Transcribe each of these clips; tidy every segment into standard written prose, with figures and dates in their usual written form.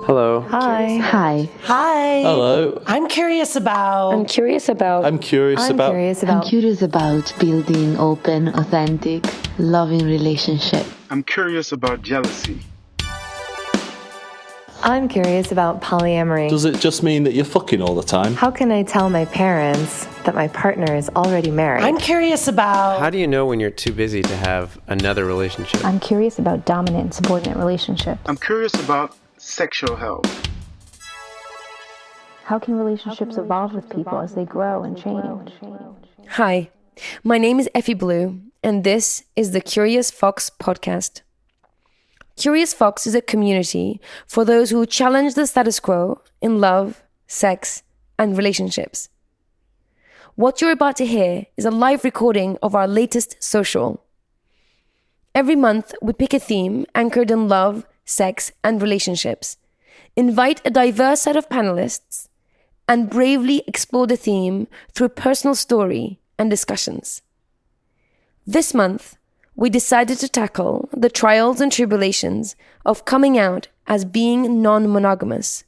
Hello. Hi. Hi. Hi. Hello. I'm curious about Building open, authentic, loving relationship. I'm curious about jealousy. I'm curious about polyamory. Does it just mean that you're fucking all the time? How can I tell my parents that my partner is already married? I'm curious about How do you know when you're too busy to have another relationship? I'm curious about dominant and subordinate relationships. I'm curious about sexual health. How can relationships evolve with people as they grow and change? Hi, my name is Effy Blue, and this is the Curious Fox podcast. Curious Fox is a community for those who challenge the status quo in love, sex, and relationships. What you're about to hear is a live recording of our latest social. Every month, we pick a theme anchored in love, sex, and relationships, invite a diverse set of panelists, and bravely explore the theme through personal story and discussions. This month, we decided to tackle the trials and tribulations of coming out as being non-monogamous.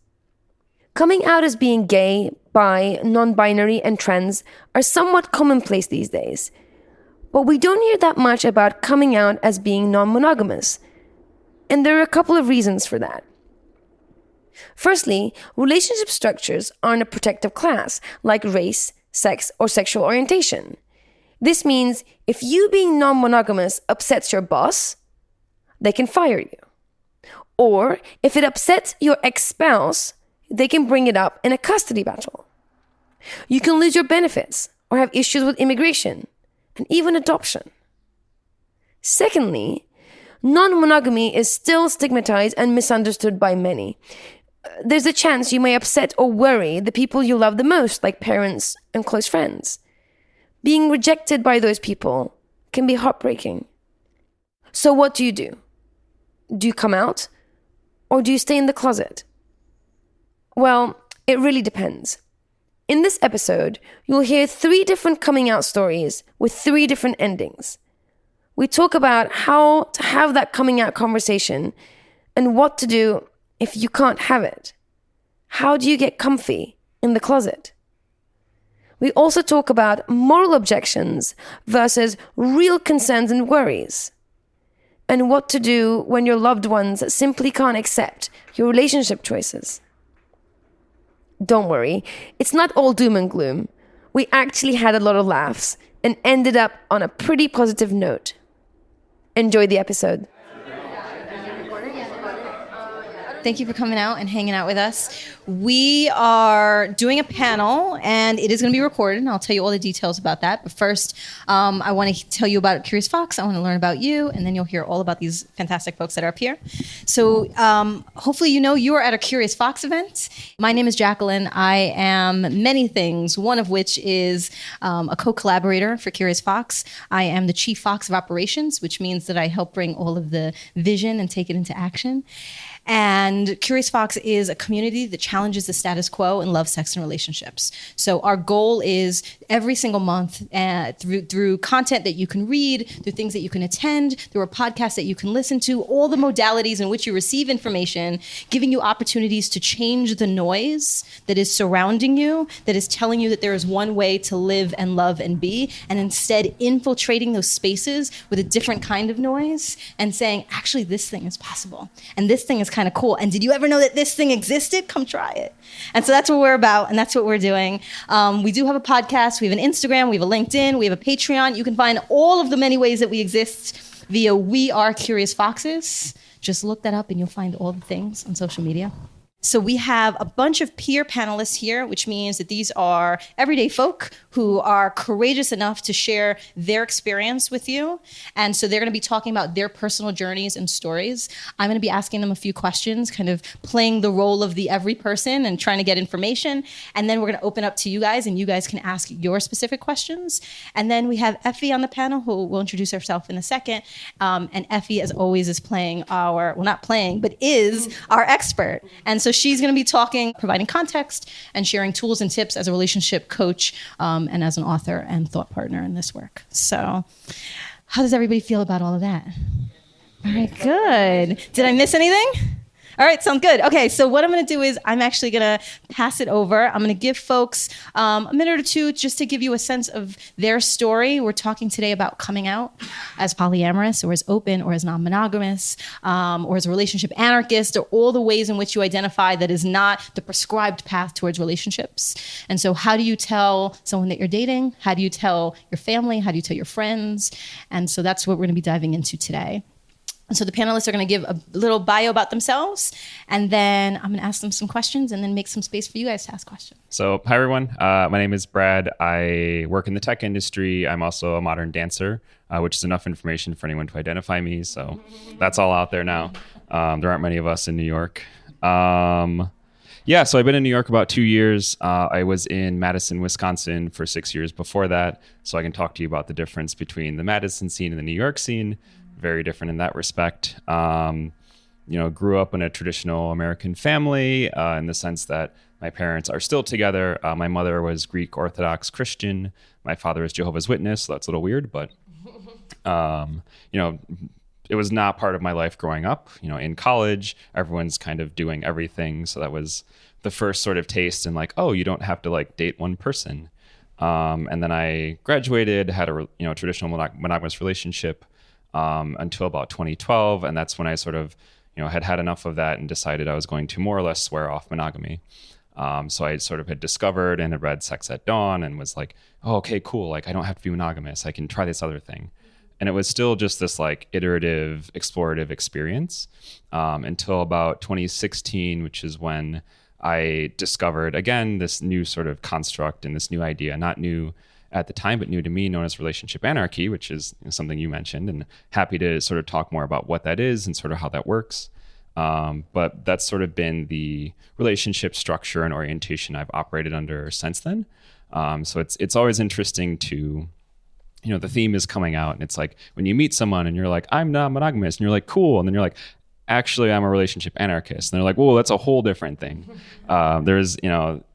Coming out as being gay, bi, non-binary, and trans are somewhat commonplace these days, but we don't hear that much about coming out as being non-monogamous, and there are a couple of reasons for that. Firstly, relationship structures aren't a protective class like race, sex, or sexual orientation. This means if you being non-monogamous upsets your boss, they can fire you. Or if it upsets your ex-spouse, they can bring it up in a custody battle. You can lose your benefits or have issues with immigration and even adoption. Secondly, non-monogamy is still stigmatized and misunderstood by many. There's a chance you may upset or worry the people you love the most, like parents and close friends. Being rejected by those people can be heartbreaking. So what do? Do you come out? Or do you stay in the closet? Well, it really depends. In this episode, you'll hear 3 different coming out stories with 3 different endings. We talk about how to have that coming out conversation and what to do if you can't have it. How do you get comfy in the closet? We also talk about moral objections versus real concerns and worries, and what to do when your loved ones simply can't accept your relationship choices. Don't worry, it's not all doom and gloom. We actually had a lot of laughs and ended up on a pretty positive note. Enjoy the episode. Thank you for coming out and hanging out with us. We are doing a panel, and it is going to be recorded, and I'll tell you all the details about that. But first, I want to tell you about Curious Fox. I want to learn about you, and then you'll hear all about these fantastic folks that are up here. So hopefully you know you are at a Curious Fox event. My name is Jacqueline. I am many things, one of which is a co-collaborator for Curious Fox. I am the Chief Fox of Operations, which means that I help bring all of the vision and take it into action. And Curious Fox is a community that challenges the status quo in love, sex, and relationships. So our goal is every single month through content that you can read, through things that you can attend, through a podcast that you can listen to, all the modalities in which you receive information, giving you opportunities to change the noise that is surrounding you, that is telling you that there is one way to live and love and be, and instead infiltrating those spaces with a different kind of noise and saying, actually, this thing is possible. And this thing is kind of cool. And did you ever know that this thing existed? Come try it. And so that's what we're about, and that's what we're doing. We do have a podcast, we have an Instagram, we have a LinkedIn, we have a Patreon. You can find all of the many ways that we exist via We Are Curious Foxes. Just look that up and you'll find all the things on social media. So we have a bunch of peer panelists here, which means that these are everyday folk who are courageous enough to share their experience with you. And so they're going to be talking about their personal journeys and stories. I'm going to be asking them a few questions, kind of playing the role of the every person and trying to get information. And then we're going to open up to you guys, and you guys can ask your specific questions. And then we have Effy on the panel, who will introduce herself in a second. And Effy, as always, is playing our, well, not playing, but is our expert. And so she's going to be talking, providing context, and sharing tools and tips as a relationship coach and as an author and thought partner in this work. So how does everybody feel about all of that? All right, good. Did I miss anything? All right, sounds good. Okay, so what I'm going to do is I'm actually going to pass it over. I'm going to give folks a minute or two just to give you a sense of their story. We're talking today about coming out as polyamorous or as open or as non-monogamous or as a relationship anarchist, or all the ways in which you identify that is not the prescribed path towards relationships. And so how do you tell someone that you're dating? How do you tell your family? How do you tell your friends? And so that's what we're going to be diving into today. So the panelists are going to give a little bio about themselves, and then I'm going to ask them some questions and then make some space for you guys to ask questions. So, hi everyone. My name is Brad. I work in the tech industry. I'm also a modern dancer, which is enough information for anyone to identify me. So that's all out there now. There aren't many of us in New York. So I've been in New York about 2 years. I was in Madison, Wisconsin for 6 years before that. So I can talk to you about the difference between the Madison scene and the New York scene. Very different in that respect. Grew up in a traditional American family in the sense that my parents are still together. My mother was Greek Orthodox Christian. My father is Jehovah's Witness. So that's a little weird, but it was not part of my life growing up. In college, everyone's kind of doing everything. So that was the first sort of taste in like, oh, you don't have to like date one person. And then I graduated, had a traditional monogamous relationship until about 2012. And that's when I sort of, had enough of that and decided I was going to more or less swear off monogamy. So I sort of had discovered and had read Sex at Dawn and was like, oh, okay, cool. Like I don't have to be monogamous. I can try this other thing. And it was still just this like iterative, explorative experience until about 2016, which is when I discovered, again, this new sort of construct and this new idea, not new at the time, but new to me, known as relationship anarchy, which is something you mentioned, and happy to sort of talk more about what that is and sort of how that works. But that's sort of been the relationship structure and orientation I've operated under since then. So it's always interesting to, the theme is coming out, and it's like when you meet someone and you're like, I'm not monogamous, and you're like, cool. And then you're like, actually, I'm a relationship anarchist. And they're like, whoa, that's a whole different thing. There's,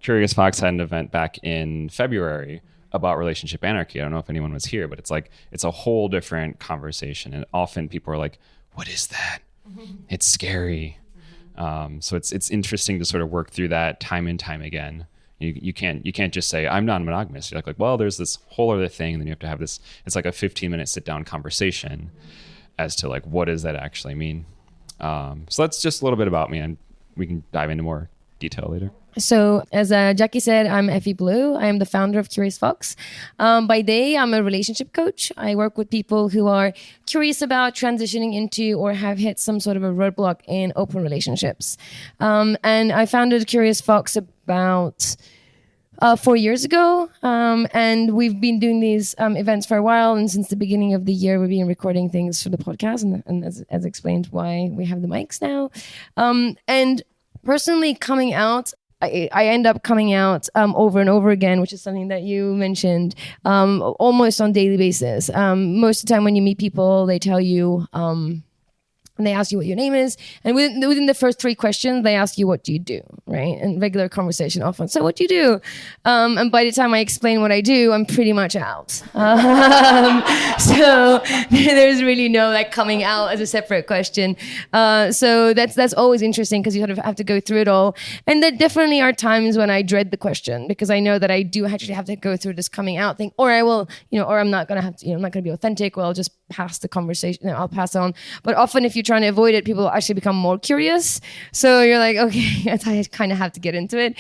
Curious Fox had an event back in February about relationship anarchy. I don't know if anyone was here, but it's like, it's a whole different conversation. And often people are like, what is that? It's scary. So it's interesting to sort of work through that time and time again. You can't just say, I'm non-monogamous. You're like, well, there's this whole other thing. And then you have to have this, it's like a 15-minute sit down conversation as to like, what does that actually mean? So that's just a little bit about me, and we can dive into more detail later. So as Jackie said, I'm Effy Blue. I am the founder of Curious Fox. By day, I'm a relationship coach. I work with people who are curious about transitioning into or have hit some sort of a roadblock in open relationships. And I founded Curious Fox about 4 years ago. And we've been doing these events for a while. And since the beginning of the year, we've been recording things for the podcast. And as explained why we have the mics now. And personally coming out, I end up coming out over and over again, which is something that you mentioned, almost on a daily basis. Most of the time when you meet people, they tell you, and they ask you what your name is. And within the first 3 questions, they ask you, what do you do, right? And regular conversation often. So what do you do? And by the time I explain what I do, I'm pretty much out. So there's really no like coming out as a separate question. So that's always interesting because you sort of have to go through it all. And there definitely are times when I dread the question because I know that I do actually have to go through this coming out thing, or I will, or I'm not going to have to, I'm not going to be authentic, or I'll just pass the conversation, I'll pass on. But often if you're trying to avoid it, people actually become more curious. So you're like, okay, I kind of have to get into it.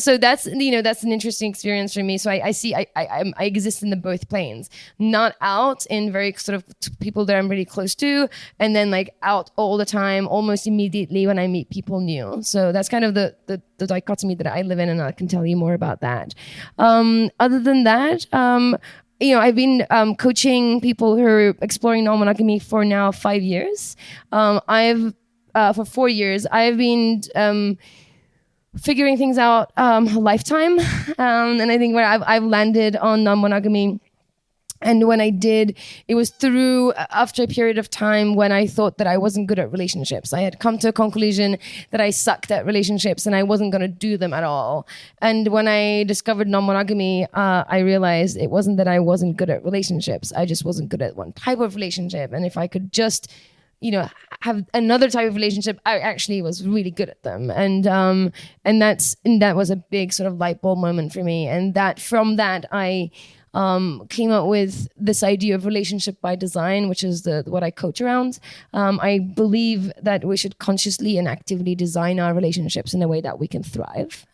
So that's an interesting experience for me. So I see, I exist in the both planes, not out in very sort of people that I'm really close to, and then like out all the time, almost immediately when I meet people new. So that's kind of the dichotomy that I live in, and I can tell you more about that. Other than that, I've been coaching people who are exploring non-monogamy for now 5 years. For 4 years, I've been figuring things out a lifetime. And I think where I've landed on non-monogamy, and when I did, it was after a period of time when I thought that I wasn't good at relationships. I had come to a conclusion that I sucked at relationships and I wasn't going to do them at all. And when I discovered non-monogamy, I realized it wasn't that I wasn't good at relationships. I just wasn't good at one type of relationship. And if I could just have another type of relationship, I actually was really good at them. And that was a big sort of light bulb moment for me. And from that, I came up with this idea of relationship by design, which is what I coach around. I believe that we should consciously and actively design our relationships in a way that we can thrive,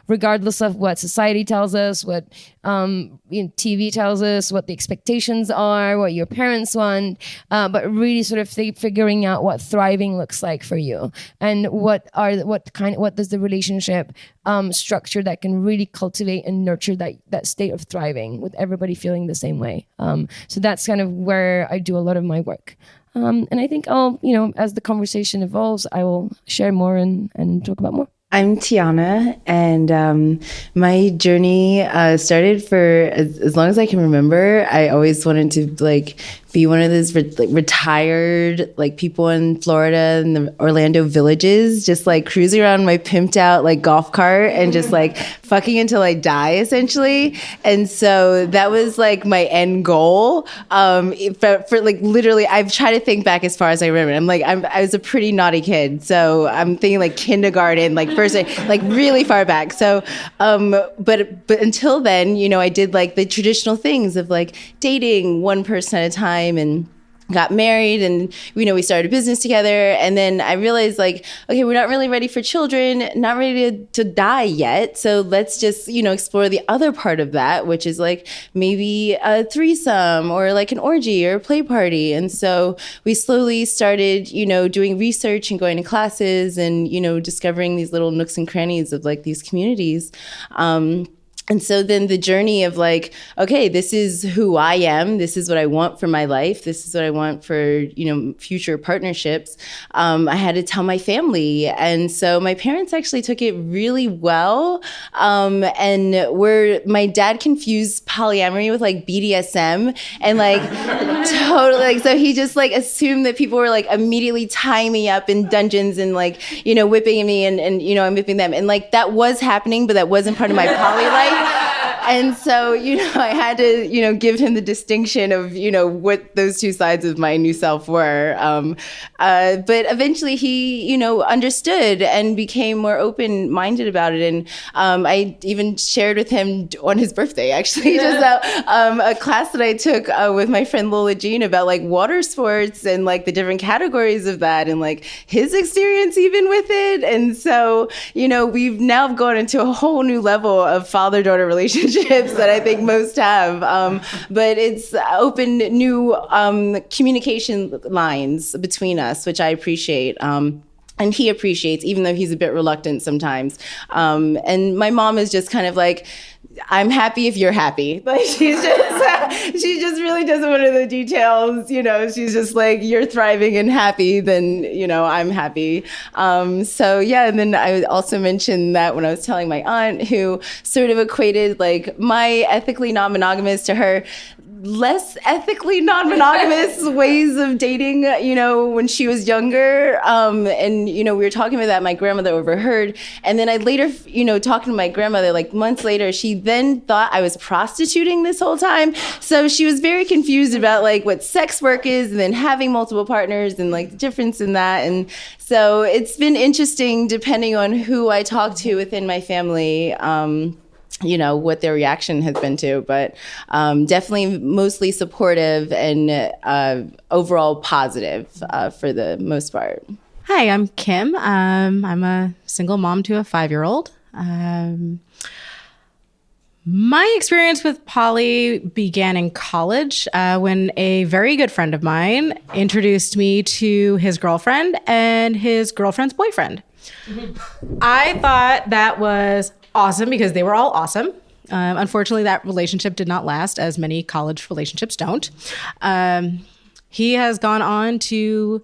regardless of what society tells us, what TV tells us, what the expectations are, what your parents want, but really sort of figuring out what thriving looks like for you, and what does the relationship structure that can really cultivate and nurture that state of thriving with everybody feeling the same way. So that's kind of where I do a lot of my work. And I think as the conversation evolves, I will share more and talk about more. I'm Tiana, and my journey started for as long as I can remember. I always wanted to be one of those retired people in Florida and the Orlando villages, just cruising around my pimped out golf cart and just fucking until I die, essentially. And so that was my end goal. For literally, I've tried to think back as far as I remember. I was a pretty naughty kid, so I'm thinking kindergarten, first really far back. So, but until then, I did the traditional things of dating one person at a time and got married, and we started a business together. And then I realized okay, we're not really ready for children, not ready to die yet, so let's just explore the other part of that, which is maybe a threesome or an orgy or a play party. And so we slowly started doing research and going to classes and discovering these little nooks and crannies of these communities. And so then the journey of okay, this is who I am. This is what I want for my life. This is what I want for, future partnerships. I had to tell my family. And so my parents actually took it really well. And my dad confused polyamory with BDSM and totally, so he just assumed that people were immediately tying me up in dungeons and whipping me and I'm whipping them. And that was happening, but that wasn't part of my poly life. And so, I had to, give him the distinction of, what those two sides of my new self were. But eventually he, understood and became more open-minded about it. And I even shared with him on his birthday, actually, just a class that I took with my friend Lola Jean about water sports and the different categories of that and his experience even with it. And so, we've now gone into a whole new level of father-daughter relationships that I think most have. But it's opened new communication lines between us, which I appreciate. And he appreciates, even though he's a bit reluctant sometimes. And my mom is just kind of I'm happy if you're happy. She just really doesn't want to know the details. She's just you're thriving and happy, then, I'm happy. So yeah, and then I also mentioned that when I was telling my aunt, who sort of equated my ethically non-monogamous to her less ethically non-monogamous ways of dating, when she was younger. And, we were talking about that, my grandmother overheard. And then I later, talking to my grandmother, months later, she then thought I was prostituting this whole time. So she was very confused about what sex work is and then having multiple partners and the difference in that. And so it's been interesting depending on who I talk to within my family, what their reaction has been to, but definitely mostly supportive and overall positive for the most part. Hi, I'm Kim. I'm a single mom to a 5-year-old. My experience with poly began in college when a very good friend of mine introduced me to his girlfriend and his girlfriend's boyfriend. I thought that was awesome because they were all awesome. Unfortunately, that relationship did not last, as many college relationships don't. He has gone on to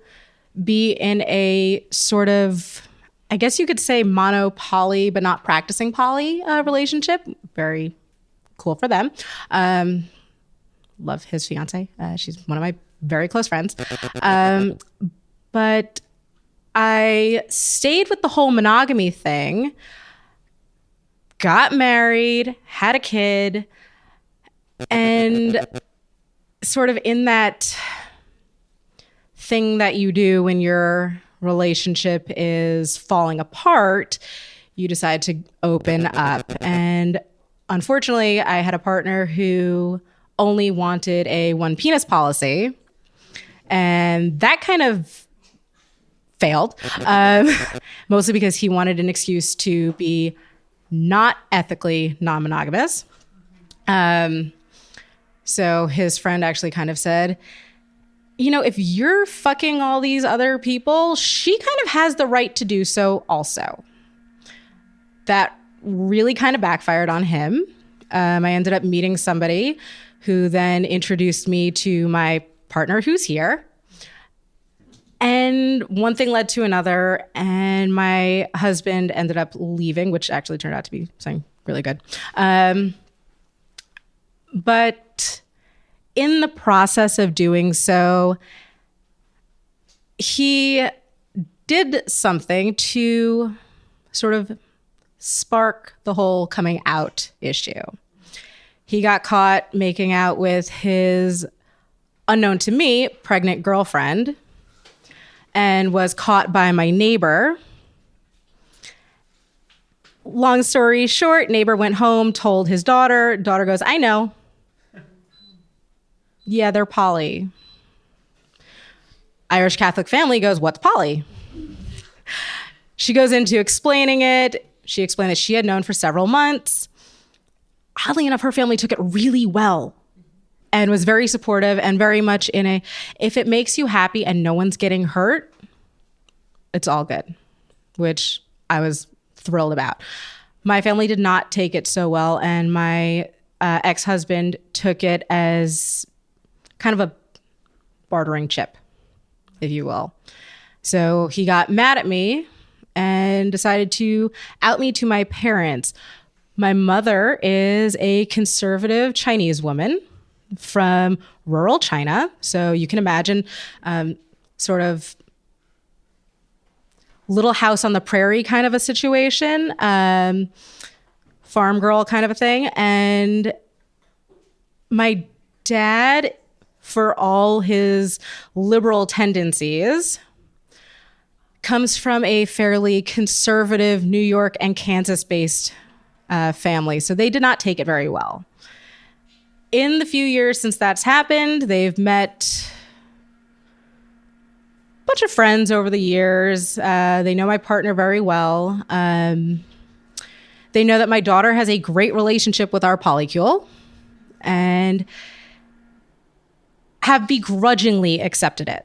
be in a sort of, I guess you could say, mono-poly, but not practicing poly relationship. Very cool for them. Love his fiance. She's one of my very close friends. But I stayed with the whole monogamy thing, got married, had a kid, and sort of in that thing that you do when your relationship is falling apart, you decide to open up. And unfortunately, I had a partner who only wanted a one penis policy. And that kind of failed, mostly because he wanted an excuse to be not ethically non-monogamous. So his friend actually kind of said, you know, if you're fucking all these other people, she kind of has the right to do so also. That really kind of backfired on him. I ended up meeting somebody who then introduced me to my partner who's here. And one thing led to another, and my husband ended up leaving, which actually turned out to be something really good. But in the process of doing so, he did something to sort of spark the whole coming out issue. He got caught making out with his, unknown to me, pregnant girlfriend, and was caught by my neighbor. Long story short, neighbor went home, told his daughter. Daughter goes, I know. Yeah, they're poly. Irish Catholic family goes, what's poly? She goes into explaining it. She explained that she had known for several months. Oddly enough, her family took it really well and was very supportive and very much in a, if it makes you happy and no one's getting hurt, it's all good, which I was thrilled about. My family did not take it so well, and my ex-husband took it as kind of a bartering chip, if you will. So he got mad at me and decided to out me to my parents. My mother is a conservative Chinese woman from rural China. So you can imagine sort of Little House on the Prairie kind of a situation, farm girl kind of a thing. And my dad, for all his liberal tendencies, comes from a fairly conservative New York and Kansas-based family. So they did not take it very well. In the few years since that's happened, they've met a bunch of friends over the years. They know my partner very well. They know that my daughter has a great relationship with our polycule and have begrudgingly accepted it.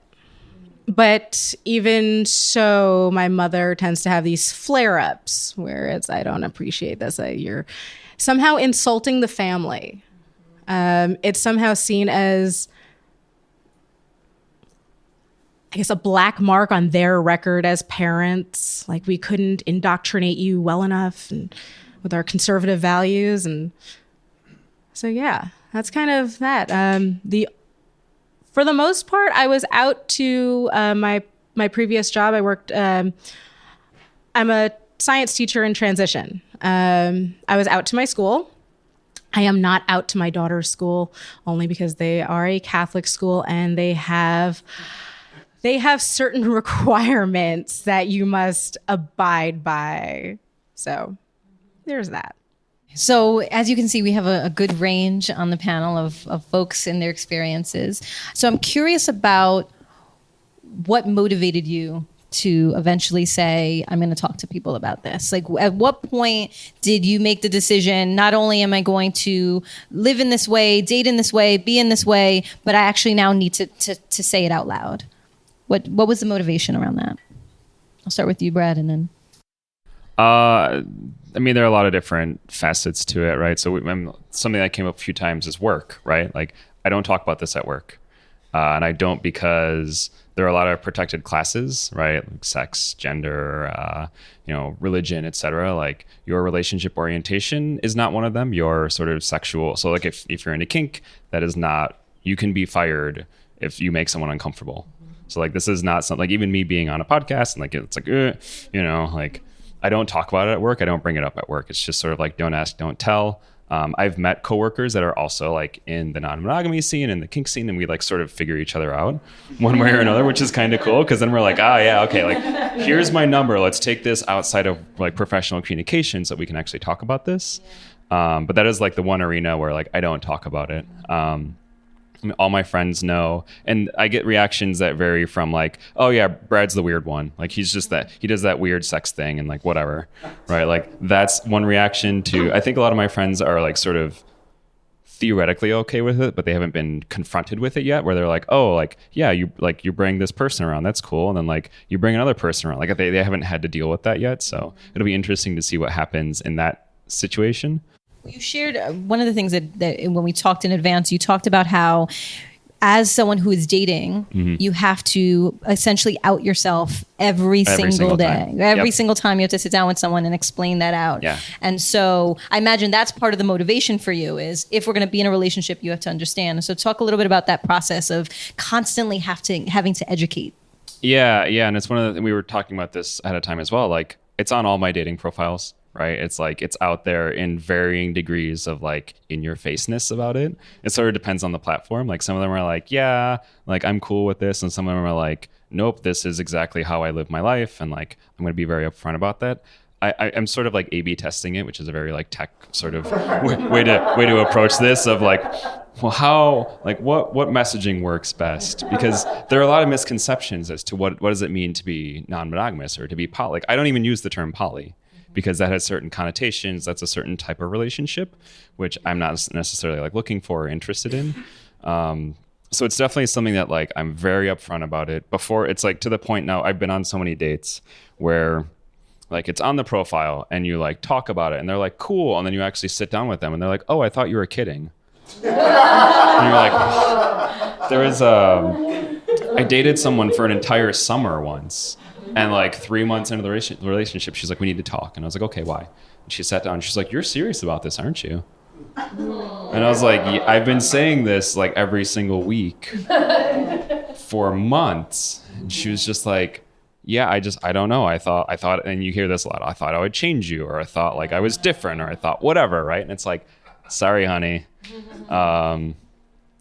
But even so, my mother tends to have these flare-ups where it's, I don't appreciate this. You're somehow insulting the family. It's somehow seen as, I guess, a black mark on their record as parents. Like we couldn't indoctrinate you well enough and with our conservative values. And so, yeah, that's kind of that. For the most part, I was out to my previous job. I worked, I'm a science teacher in transition. I was out to my school. I am not out to my daughter's school only because they are a Catholic school and they have certain requirements that you must abide by. So there's that. So as you can see, we have a good range on the panel of folks and their experiences. So I'm curious about what motivated you to eventually say, I'm going to talk to people about this. Like, at what point did you make the decision, not only am I going to live in this way, date in this way, be in this way, but I actually now need to say it out loud? What was the motivation around that? I'll start with you, Brad, and then... I mean, there are a lot of different facets to it, right? So something that came up a few times is work, right? Like, I don't talk about this at work. And I don't because there are a lot of protected classes, right? Like sex, gender, religion, etc. Like your relationship orientation is not one of them. Your sort of sexual. So like if you're into kink, that is not, you can be fired if you make someone uncomfortable. So like, this is not something like even me being on a podcast and like, it's like, like I don't talk about it at work. I don't bring it up at work. It's just sort of like, don't ask, don't tell. I've met coworkers that are also like in the non-monogamy scene and the kink scene, and we like sort of figure each other out one way or another, which is kind of cool, because then we're like, yeah, okay, like here's my number. Let's take this outside of like professional communication so that we can actually talk about this. But that is like the one arena where like I don't talk about it. I mean, all my friends know, and I get reactions that vary from like, oh yeah, Brad's the weird one. Like he does that weird sex thing and like whatever, right? Like that's one reaction to, I think a lot of my friends are like sort of theoretically okay with it, but they haven't been confronted with it yet, where they're like, oh, like, yeah, you bring this person around, that's cool. And then like you bring another person around, like they haven't had to deal with that yet. So it'll be interesting to see what happens in that situation. You shared one of the things that when we talked in advance, you talked about how as someone who is dating, you have to essentially out yourself every single day. Every single time you have to sit down with someone and explain that out. Yeah. And so I imagine that's part of the motivation for you is if we're going to be in a relationship, you have to understand. So talk a little bit about that process of constantly having to educate. Yeah. And it's one of the, we were talking about this at a time as well. Like it's on all my dating profiles. Right. It's like it's out there in varying degrees of like in your faceness about it. It sort of depends on the platform. Like some of them are like, yeah, like I'm cool with this. And some of them are like, nope, this is exactly how I live my life. And like, I'm going to be very upfront about that. I'm sort of like A/B testing it, which is a very like tech sort of way to approach this of like, well, how, like what messaging works best? Because there are a lot of misconceptions as to what does it mean to be non-monogamous or to be poly. Like I don't even use the term poly, because that has certain connotations. That's a certain type of relationship, which I'm not necessarily like looking for or interested in. So it's definitely something that like I'm very upfront about it. Before it's like to the point now, I've been on so many dates where like it's on the profile and you like talk about it and they're like, cool. And then you actually sit down with them and they're like, oh, I thought you were kidding. And you're like, I dated someone for an entire summer once. And like 3 months into the relationship, she's like, we need to talk. And I was like, okay, why? And she sat down and she's like, you're serious about this, aren't you? And I was like, I've been saying this like every single week for months. And she was just like, yeah, I don't know. I thought, and you hear this a lot. I thought I would change you, or I thought like I was different, or I thought whatever. Right. And it's like, sorry, honey.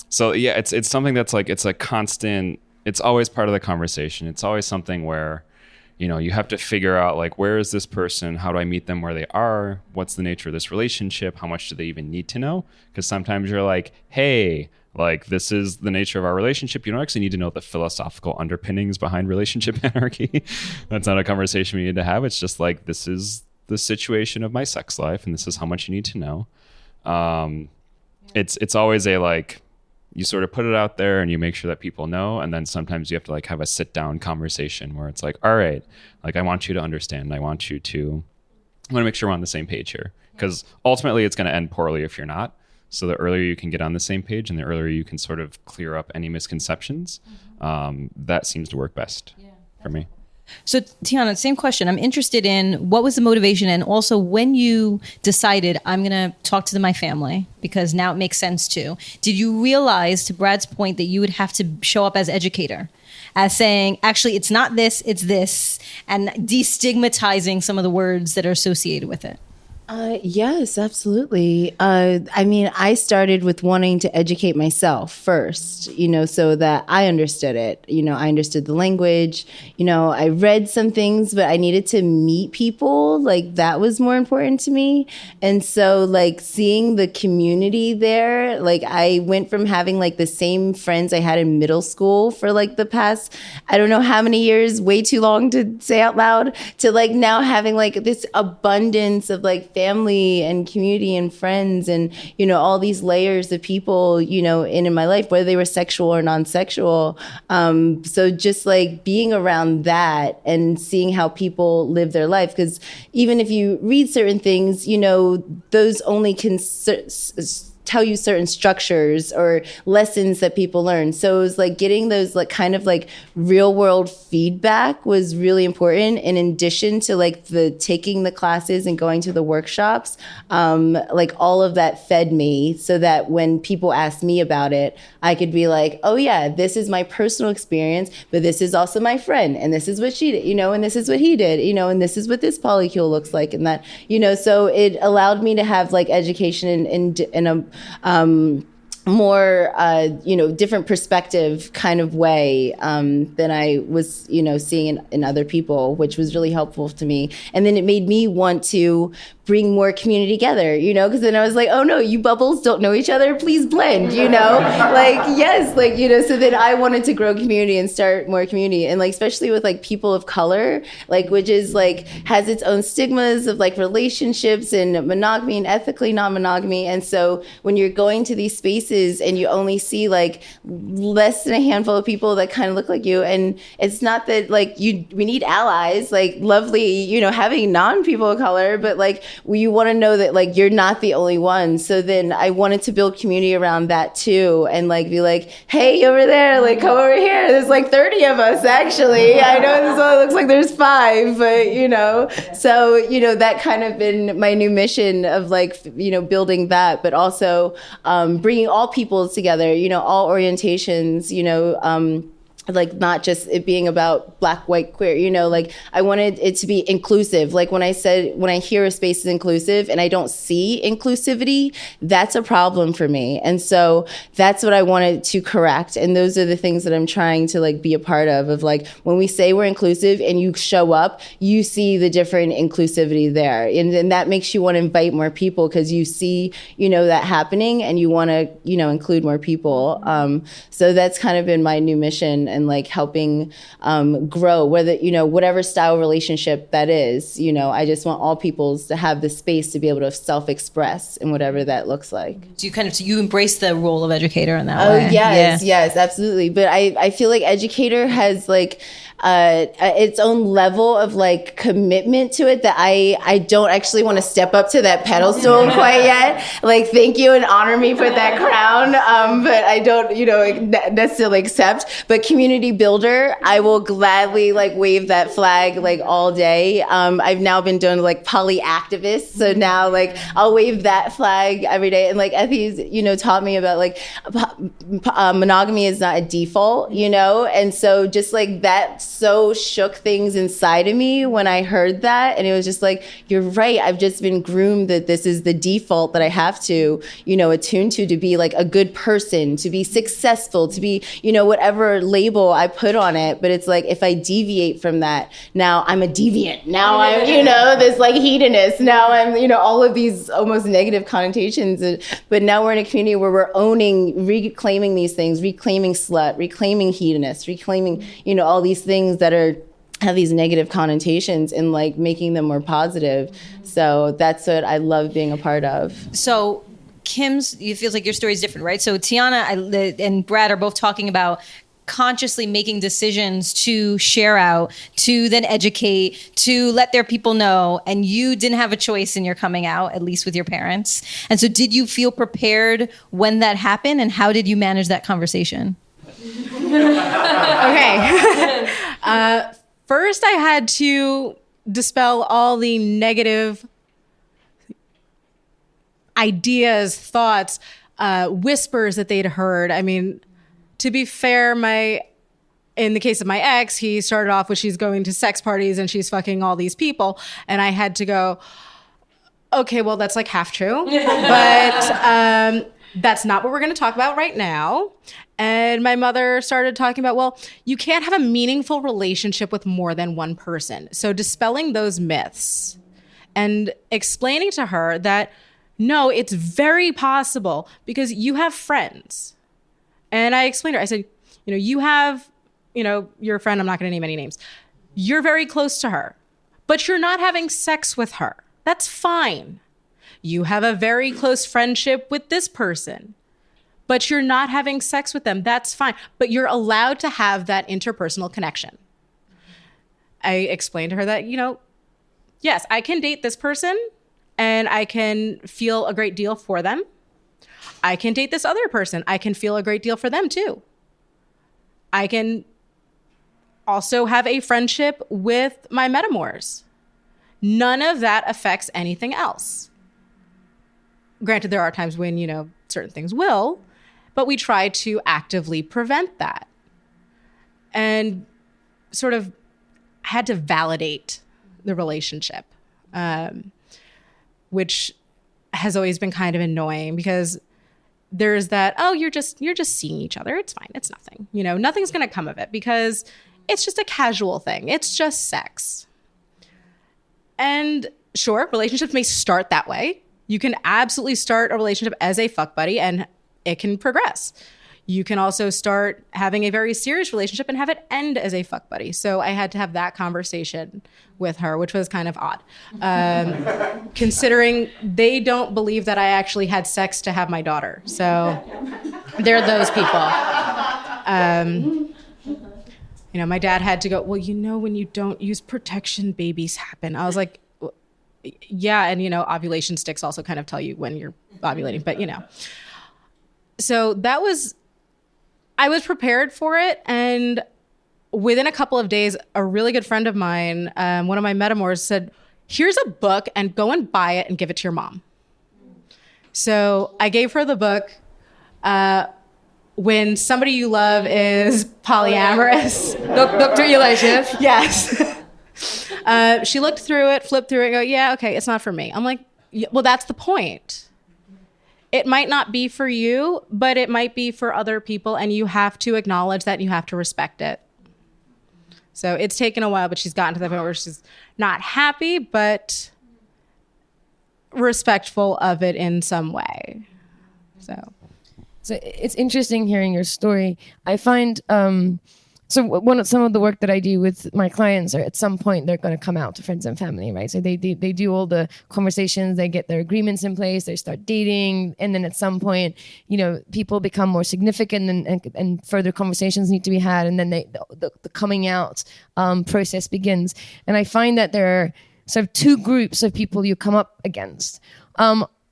So yeah, it's something that's like, it's a constant, it's always part of the conversation. It's always something where, you know, you have to figure out like, where is this person? How do I meet them where they are? What's the nature of this relationship? How much do they even need to know? Because sometimes you're like, hey, like this is the nature of our relationship. You don't actually need to know the philosophical underpinnings behind relationship anarchy. That's not a conversation we need to have. It's just like, this is the situation of my sex life and this is how much you need to know. It's always a like, you sort of put it out there and you make sure that people know. And then sometimes you have to like have a sit down conversation where it's like, all right, like I want you to understand. I want to make sure we're on the same page here, because ultimately it's going to end poorly if you're not. So the earlier you can get on the same page and the earlier you can sort of clear up any misconceptions, that seems to work best for me. So Tiana, same question. I'm interested in what was the motivation, and also when you decided I'm going to talk to my family because now it makes sense to. Did you realize, to Brad's point, that you would have to show up as educator, as saying, actually, it's not this, it's this, and destigmatizing some of the words that are associated with it? Yes, absolutely. I mean, I started with wanting to educate myself first, you know, so that I understood it. You know, I understood the language. You know, I read some things, but I needed to meet people. Like, that was more important to me. And so, like, seeing the community there, like, I went from having, like, the same friends I had in middle school for, like, the past, I don't know how many years, way too long to say out loud, to, like, now having, like, this abundance of, like, family and community and friends and, you know, all these layers of people, you know, in my life, whether they were sexual or non-sexual. So just like being around that and seeing how people live their life, because even if you read certain things, you know, those only tell you certain structures or lessons that people learn. So it was like getting those like kind of like real world feedback was really important. In addition to like the taking the classes and going to the workshops, like all of that fed me so that when people asked me about it, I could be like, oh yeah, this is my personal experience, but this is also my friend, and this is what she did, you know, and this is what he did, you know, and this is what this polycule looks like, and that, you know, so it allowed me to have like education in a more, you know, different perspective kind of way than I was, you know, seeing in other people, which was really helpful to me. And then it made me want to bring more community together, you know, because then I was like, oh no, you bubbles don't know each other, please blend, you know, like, yes, like, you know, so then I wanted to grow community and start more community. And like, especially with like people of color, like, which is like, has its own stigmas of like relationships and monogamy and ethically non-monogamy. And so when you're going to these spaces and you only see like less than a handful of people that kind of look like you, and it's not that like we need allies, like lovely, you know, having non-people of color, but like, you want to know that like you're not the only one. So then I wanted to build community around that too, and like be like, hey, over there, like come over here. There's like 30 of us actually. I know this only looks like there's 5, but you know. So you know that kind of been my new mission of like, you know, building that, but also bringing all peoples together. You know, all orientations. You know. Like not just it being about black, white, queer, you know, like I wanted it to be inclusive. Like when I hear a space is inclusive and I don't see inclusivity, that's a problem for me. And so that's what I wanted to correct. And those are the things that I'm trying to like be a part of like when we say we're inclusive and you show up, you see the different inclusivity there. And that makes you want to invite more people because you see, you know, that happening and you want to, you know, include more people. So that's kind of been my new mission. And like helping grow, whether, you know, whatever style relationship that is, you know, I just want all peoples to have the space to be able to self-express in whatever that looks like. So you embrace the role of educator in that way. Oh, yes, absolutely. But I feel like educator has like its own level of like commitment to it that I don't actually want to step up to that pedestal quite yet. Like, thank you and honor me for that crown. But I don't, you know, necessarily accept. But community builder, I will gladly like wave that flag like all day. I've now been doing like poly activist. So now like I'll wave that flag every day. And like Effy's, you know, taught me about like monogamy is not a default, you know? And so just like that so shook things inside of me when I heard that. And it was just like, you're right. I've just been groomed that this is the default that I have to, you know, attune to be like a good person, to be successful, to be, you know, whatever label I put on it. But it's like, if I deviate from that, now I'm a deviant. Now I'm, you know, this like hedonist. Now I'm, you know, all of these almost negative connotations. But now we're in a community where we're owning, reclaiming these things, reclaiming slut, reclaiming hedonist, reclaiming, you know, all these things that have these negative connotations and like making them more positive. So that's what I love being a part of. So it feels like your story is different, right? So Tiana and Brad are both talking about consciously making decisions to share out, to then educate, to let their people know, and you didn't have a choice in your coming out, at least with your parents. And so did you feel prepared when that happened, and how did you manage that conversation? Okay. First, I had to dispel all the negative ideas, thoughts, whispers that they'd heard. I mean, to be fair, in the case of my ex, he started off with she's going to sex parties and she's fucking all these people. And I had to go, okay, well, that's like half true. But that's not what we're going to talk about right now. And my mother started talking about, well, you can't have a meaningful relationship with more than one person. So dispelling those myths and explaining to her that, no, it's very possible because you have friends. And I explained to her, I said, you know, you have, you know, your friend, I'm not going to name any names. You're very close to her, but you're not having sex with her. That's fine. You have a very close friendship with this person, but you're not having sex with them. That's fine. But you're allowed to have that interpersonal connection. I explained to her that, you know, yes, I can date this person and I can feel a great deal for them. I can date this other person. I can feel a great deal for them too. I can also have a friendship with my metamors. None of that affects anything else. Granted, there are times when, certain things will, but we try to actively prevent that. And sort of had to validate the relationship, which has always been kind of annoying because there's that, oh, you're just seeing each other. It's fine. It's nothing. Nothing's going to come of it because it's just a casual thing. It's just sex. And sure, relationships may start that way. You can absolutely start a relationship as a fuck buddy and it can progress. You can also start having a very serious relationship and have it end as a fuck buddy. So I had to have that conversation with her, which was kind of odd. Considering they don't believe that I actually had sex to have my daughter. So they're those people. My dad had to go, well, when you don't use protection, babies happen. I was like, yeah. And, ovulation sticks also kind of tell you when you're ovulating, but So I was prepared for it. And within a couple of days, a really good friend of mine, one of my metamors said, here's a book and go and buy it and give it to your mom. So I gave her the book. When somebody you love is polyamorous. Dr. Eli Schiff. Yes. She looked through it, flipped through it, and go, yeah, okay, it's not for me. I'm like, well, that's the point. It might not be for you, but it might be for other people, and you have to acknowledge that and you have to respect it. So it's taken a while, but she's gotten to the point where she's not happy, but respectful of it in some way. So it's interesting hearing your story. I find some of the work that I do with my clients are at some point they're going to come out to friends and family, right? So they do all the conversations, they get their agreements in place, they start dating, and then at some point, people become more significant and further conversations need to be had, and then the coming out process begins. And I find that there are sort of two groups of people you come up against.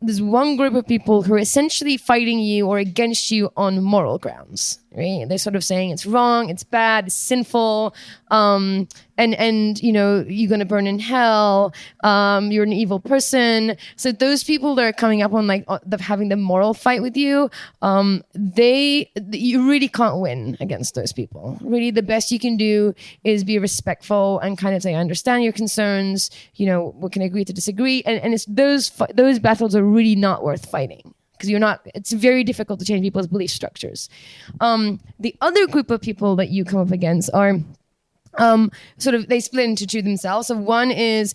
There's one group of people who are essentially fighting you or against you on moral grounds, right? They're sort of saying it's wrong, it's bad, it's sinful, and you're going to burn in hell, you're an evil person. So those people that are coming up on having the moral fight with you, you really can't win against those people. Really, the best you can do is be respectful and kind of say, I understand your concerns, we can agree to disagree. And it's those battles are really not worth fighting. Because it's very difficult to change people's belief structures. The other group of people that you come up against are they split into two themselves. So one is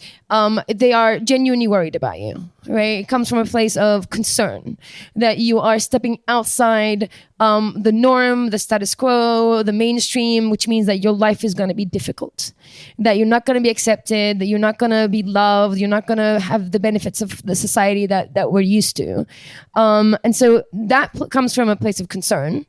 they are genuinely worried about you, right? It comes from a place of concern that you are stepping outside the norm, the status quo, the mainstream, which means that your life is going to be difficult, that you're not going to be accepted, that you're not going to be loved, you're not going to have the benefits of the society that we're used to. And so that comes from a place of concern.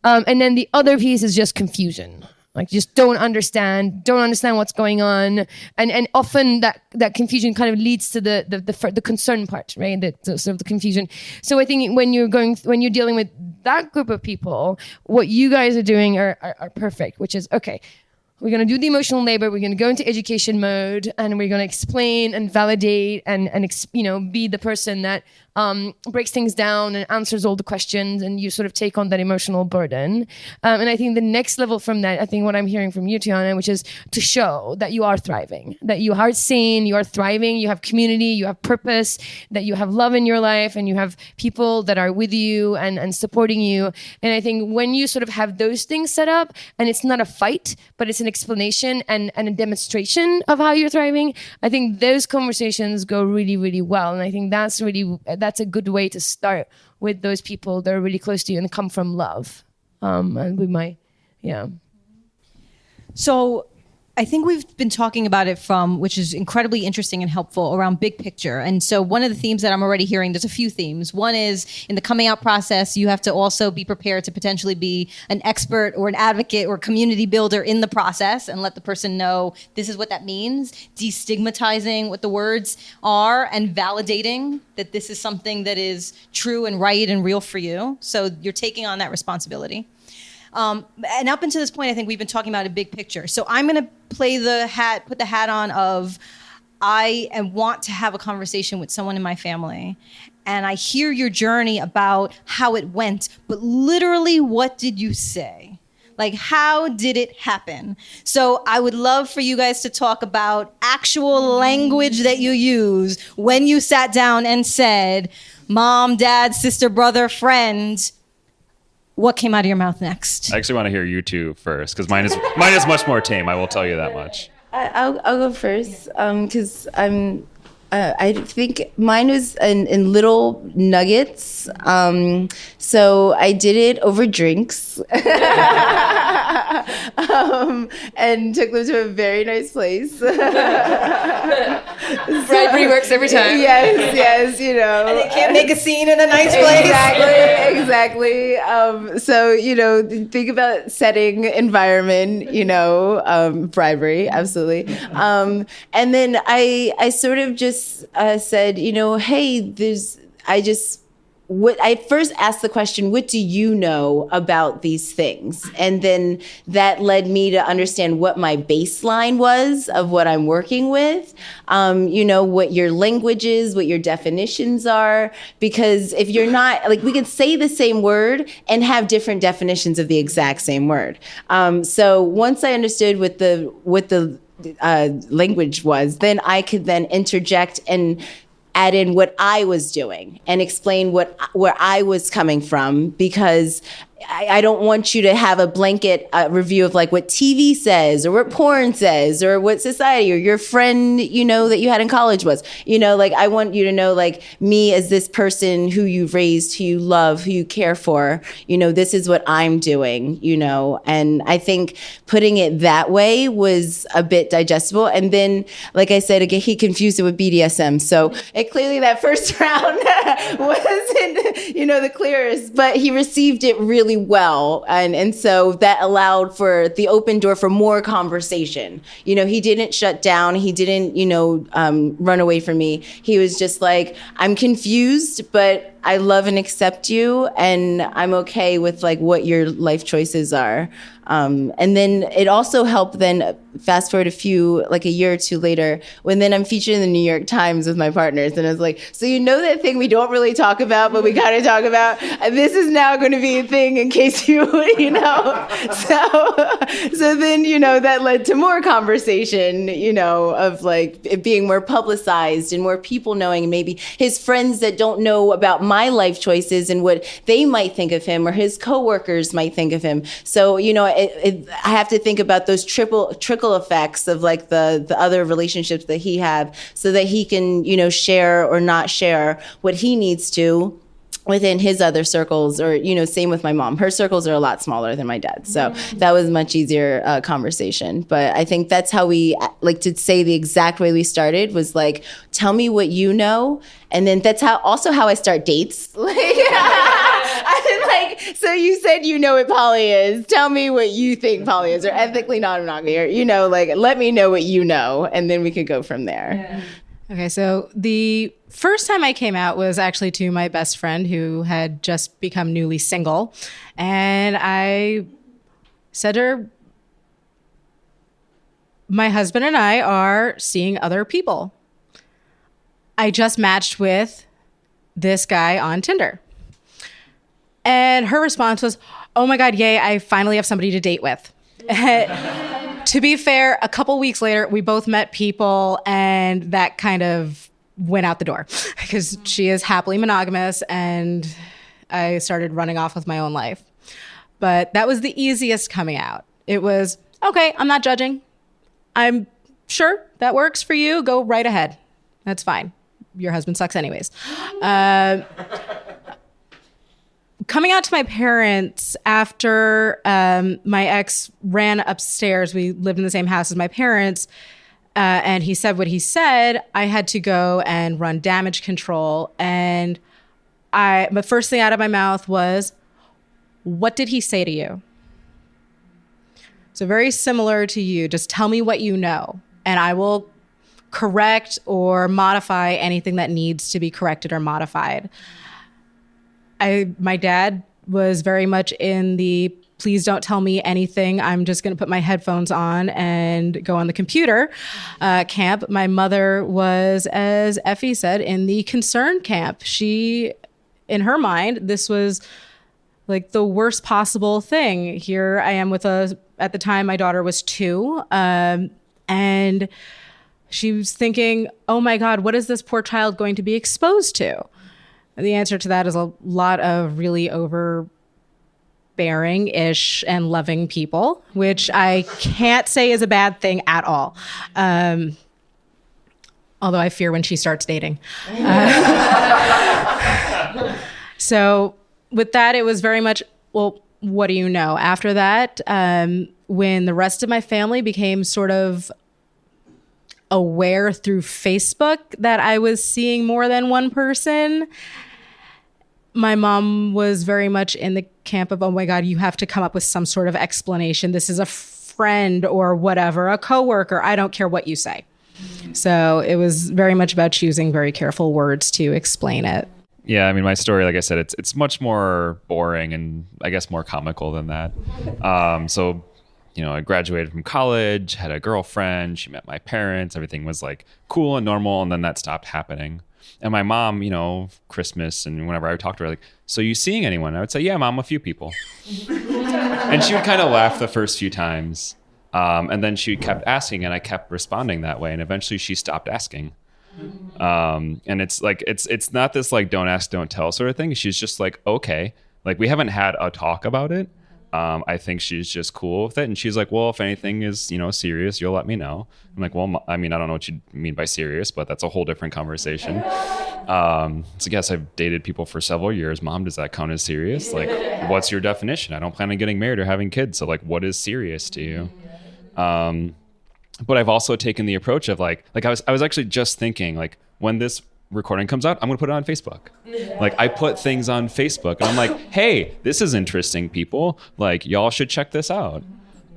And then the other piece is just confusion. Like just don't understand what's going on, and often that confusion kind of leads to the concern part, right? The confusion. So I think when you're dealing with that group of people, what you guys are doing are perfect, which is okay. We're going to do the emotional labor. We're going to go into education mode, and we're going to explain and validate and be the person that breaks things down and answers all the questions, and you sort of take on that emotional burden. And I think the next level from that, I think what I'm hearing from you, Tiana, which is to show that you are thriving, that you are sane, you are thriving, you have community, you have purpose, that you have love in your life, and you have people that are with you and supporting you. And I think when you sort of have those things set up, and it's not a fight, but it's an explanation and a demonstration of how you're thriving, I think those conversations go really, really well. And I think that's a good way to start with those people that are really close to you and come from love. And we might, yeah. So I think we've been talking about it from, which is incredibly interesting and helpful, around big picture. And so one of the themes that I'm already hearing, there's a few themes. One is in the coming out process, you have to also be prepared to potentially be an expert or an advocate or community builder in the process and let the person know this is what that means, destigmatizing what the words are and validating that this is something that is true and right and real for you. So you're taking on that responsibility. And up until this point, I think we've been talking about a big picture. So I'm going to put the hat on of want to have a conversation with someone in my family. And I hear your journey about how it went, but literally, what did you say? Like, how did it happen? So I would love for you guys to talk about actual language that you use when you sat down and said, Mom, Dad, sister, brother, friend. What came out of your mouth next? I actually want to hear you two first, because mine is much more tame. I will tell you that much. I'll go first because I think mine was in little nuggets. So I did it over drinks and took them to a very nice place. Bribery works every time. Yes, you know. And they can't make a scene in a nice place. Exactly. So, you know, think about setting, environment, you know, bribery, absolutely. And then I sort of just said, you know, hey, I first asked the question, what do you know about these things? And then that led me to understand what my baseline was of what I'm working with, you know, what your language is, what your definitions are. Because if you're not, like, we could say the same word and have different definitions of the exact same word. So once I understood what the language was, then I could then interject and add in what I was doing and explain where I was coming from, because I don't want you to have a blanket review of like what TV says or what porn says or what society or your friend, you know, that you had in college was, you know, like I want you to know like me as this person who you've raised, who you love, who you care for, you know, this is what I'm doing, you know, and I think putting it that way was a bit digestible. And then, like I said, again, he confused it with BDSM. So it clearly that first round wasn't, you know, the clearest, but he received it really well. And so that allowed for the open door for more conversation. You know, he didn't shut down. He didn't, you know, run away from me. He was just like, I'm confused, but I love and accept you. And I'm okay with like what your life choices are. And then it also helped then fast forward a year or two later, when then I'm featured in the New York Times with my partners. And I was like, so you know that thing we don't really talk about, but we kind of talk about, and this is now going to be a thing in case you know. So then, you know, that led to more conversation, you know, of like it being more publicized and more people knowing, and maybe his friends that don't know about my life choices and what they might think of him or his coworkers might think of him. So, you know, I have to think about those trickle effects of like the other relationships that he have, so that he can, you know, share or not share what he needs to within his other circles. Or, you know, same with my mom. Her circles are a lot smaller than my dad's. So that was a much easier conversation. But I think that's how we, like, to say the exact way we started was like, tell me what you know. And then that's how I start dates. Like, so you said you know what poly is. Tell me what you think poly is, or ethically non-monogamy, or, you know, like, let me know what you know, and then we could go from there. Yeah. Okay, so the first time I came out was actually to my best friend who had just become newly single. And I said to her, my husband and I are seeing other people. I just matched with this guy on Tinder. And her response was, oh my God, yay, I finally have somebody to date with. To be fair, a couple weeks later, we both met people, and that kind of went out the door because she is happily monogamous, and I started running off with my own life. But that was the easiest coming out. It was, okay, I'm not judging. I'm sure that works for you. Go right ahead. That's fine. Your husband sucks anyways. coming out to my parents after my ex ran upstairs. We lived in the same house as my parents. And he said what he said. I had to go and run damage control. And the first thing out of my mouth was, "What did he say to you?" So very similar to you. Just tell me what you know, and I will correct or modify anything that needs to be corrected or modified. My dad was very much in the please don't tell me anything. I'm just going to put my headphones on and go on the computer camp. My mother was, as Effy said, in the concern camp. She, in her mind, this was like the worst possible thing. Here I am with at the time my daughter was 2. And she was thinking, oh my God, what is this poor child going to be exposed to? And the answer to that is a lot of really overbearing-ish and loving people, which I can't say is a bad thing at all. Although I fear when she starts dating. So with that, it was very much, well, what do you know? After that, when the rest of my family became sort of aware through Facebook that I was seeing more than one person, my mom was very much in the camp of, oh my God, you have to come up with some sort of explanation. This is a friend or whatever, a coworker. I don't care what you say. So it was very much about choosing very careful words to explain it. Yeah, I mean, my story, like I said, it's much more boring and I guess more comical than that. So, you know, I graduated from college, had a girlfriend, she met my parents, everything was like cool and normal, and then that stopped happening. And my mom, you know, Christmas and whenever I would talk to her, like, so you seeing anyone? I would say, yeah, Mom, a few people. And she would kind of laugh the first few times. And then she kept asking and I kept responding that way. And eventually she stopped asking. And it's like, it's not this like, don't ask, don't tell sort of thing. She's just like, okay, like we haven't had a talk about it. I think she's just cool with it. And she's like, well, if anything is, you know, serious, you'll let me know. I'm like, well, I mean, I don't know what you mean by serious, but that's a whole different conversation. So yes, I've dated people for several years. Mom, does that count as serious? Like, what's your definition? I don't plan on getting married or having kids. So like, what is serious to you? But I've also taken the approach of like I was actually just thinking like when this recording comes out, I'm going to put it on Facebook. Like I put things on Facebook and I'm like, hey, this is interesting, people. Like y'all should check this out.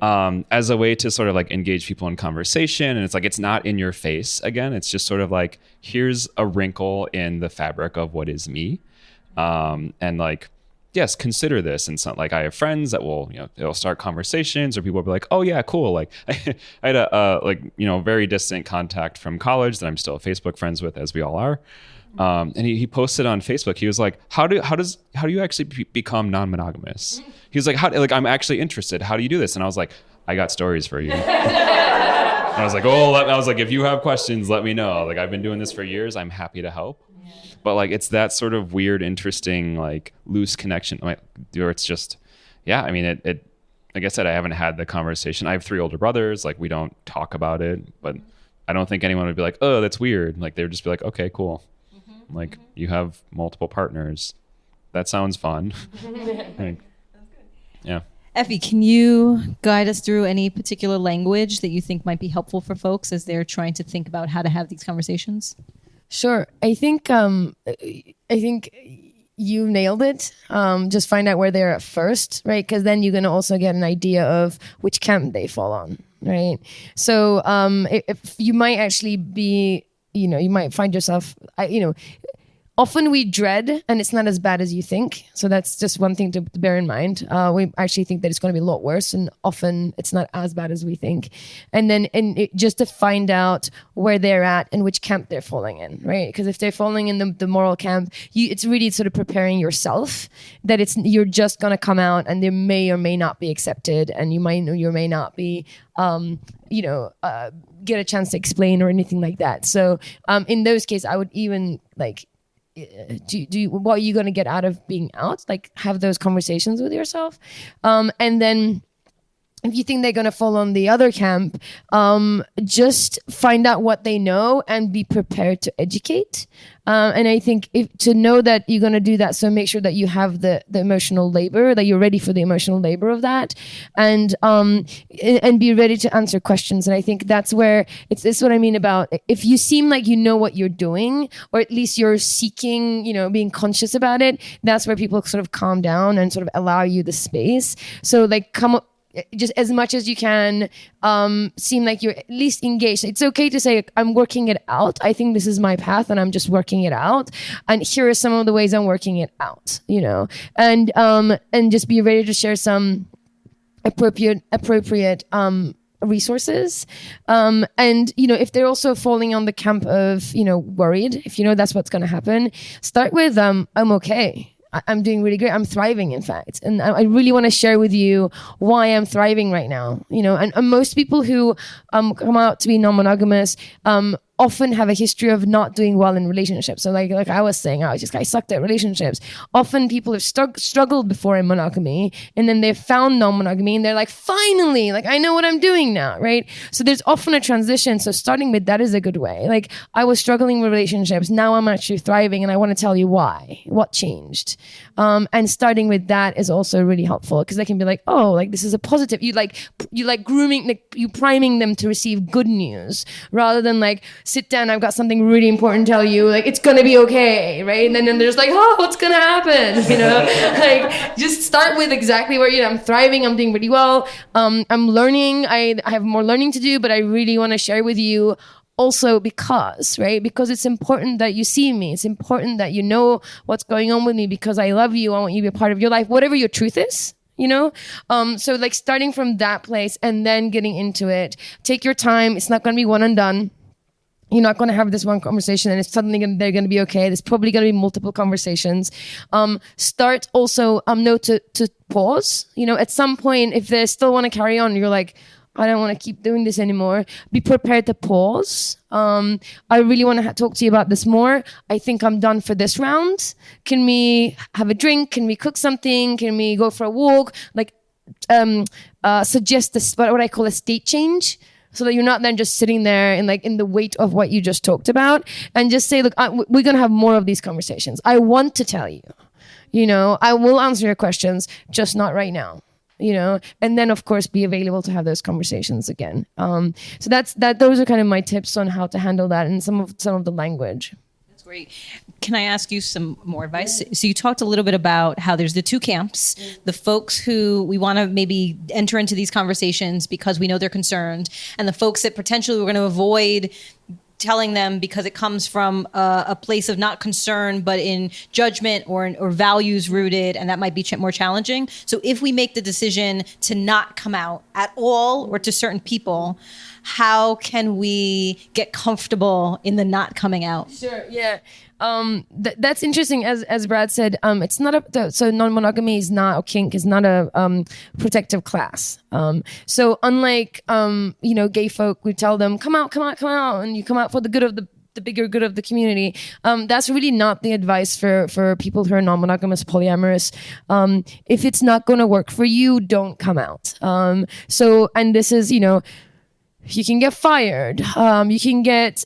As a way to sort of like engage people in conversation. And it's like, it's not in your face again. It's just sort of like, here's a wrinkle in the fabric of what is me. And like, yes, consider this. And so like I have friends that will, you know, they'll start conversations or people will be like, oh yeah, cool. Like I had a like, you know, very distant contact from college that I'm still Facebook friends with, as we all are. And he posted on Facebook, he was like, how do you actually become non-monogamous? He was like, I'm actually interested. How do you do this? And I was like, I got stories for you. And I was like, if you have questions, let me know. Like I've been doing this for years. I'm happy to help. But like, it's that sort of weird, interesting, like loose connection where it's just, yeah, I mean, it, like I said, I haven't had the conversation. I have 3 older brothers. Like we don't talk about it, but I don't think anyone would be like, oh, that's weird. Like they would just be like, okay, cool. Mm-hmm. Like you have multiple partners. That sounds fun. Like, yeah. Effy, can you guide us through any particular language that you think might be helpful for folks as they're trying to think about how to have these conversations? Sure. I think you nailed it. Just find out where they're at first, right? Because then you're going to also get an idea of which camp they fall on, right? So if you might actually be, you know, you might find yourself, often we dread and it's not as bad as you think. So that's just one thing to bear in mind. We actually think that it's going to be a lot worse and often it's not as bad as we think. And then just to find out where they're at and which camp they're falling in, right? Because if they're falling in the moral camp, it's really sort of preparing yourself that you're just going to come out and they may or may not be accepted and you may not be get a chance to explain or anything like that. So in those cases, I would even like, what are you going to get out of being out? Like have those conversations with yourself. And then if you think they're going to fall on the other camp, just find out what they know and be prepared to educate. And I think to know that you're going to do that, so make sure that you have the emotional labor, that you're ready for the emotional labor of that, and be ready to answer questions. And I think that's where it's what I mean about, if you seem like you know what you're doing, or at least you're seeking, being conscious about it, that's where people sort of calm down and sort of allow you the space. So like come up, just as much as you can, seem like you're at least engaged. It's okay to say, I'm working it out. I think this is my path and I'm just working it out. And here are some of the ways I'm working it out, and just be ready to share some appropriate resources. And, if they're also falling on the camp of, worried, if that's what's going to happen, start with, I'm okay. I'm doing really great. I'm thriving, in fact. And I really want to share with you why I'm thriving right now. And most people who come out to be non-monogamous often have a history of not doing well in relationships. So like I was saying, I sucked at relationships. Often people have struggled before in monogamy, and then they've found non-monogamy and they're like, finally, I know what I'm doing now, right? So there's often a transition. So starting with that is a good way. Like, I was struggling with relationships. Now I'm actually thriving, and I want to tell you why, what changed. And starting with that is also really helpful, because they can be like, oh, like this is a positive. You grooming, you priming them to receive good news, rather than like, sit down, I've got something really important to tell you, like, it's gonna be okay, right? And then there's like, oh, what's gonna happen? Like, just start with exactly where I'm thriving, I'm doing really well, I'm learning, I have more learning to do, but I really want to share with you also because it's important that you see me. It's important that you know what's going on with me, because I love you. I want you to be a part of your life, whatever your truth is. So like starting from that place and then getting into it. Take your time. It's not going to be one and done. You're not going to have this one conversation and it's suddenly they're going to be okay. There's probably going to be multiple conversations. Start also, know to pause. At some point, if they still want to carry on, you're like, I don't want to keep doing this anymore. Be prepared to pause. I really want to talk to you about this more. I think I'm done for this round. Can we have a drink? Can we cook something? Can we go for a walk? Like, suggest this, what I call a state change, so that you're not then just sitting there and like in the weight of what you just talked about, and just say, look, we're going to have more of these conversations. I want to tell you, I will answer your questions, just not right now. And then of course be available to have those conversations again. So those are kind of my tips on how to handle that, and some of the language. That's great. Can I ask you some more advice? Yeah. So you talked a little bit about how there's the two camps, the folks who we want to maybe enter into these conversations because we know they're concerned, and the folks that potentially we're going to avoid telling them because it comes from a place of not concern, but in judgment or values rooted, and that might be more challenging. So if we make the decision to not come out at all or to certain people, how can we get comfortable in the not coming out? Sure, yeah. That's interesting. As Brad said, it's not so non-monogamy is not, or kink is not a protective class. So unlike gay folk, we tell them come out, and you come out for the good of the bigger good of the community. That's really not the advice for people who are non-monogamous, polyamorous. If it's not going to work for you, don't come out. And this is, you can get fired. You can get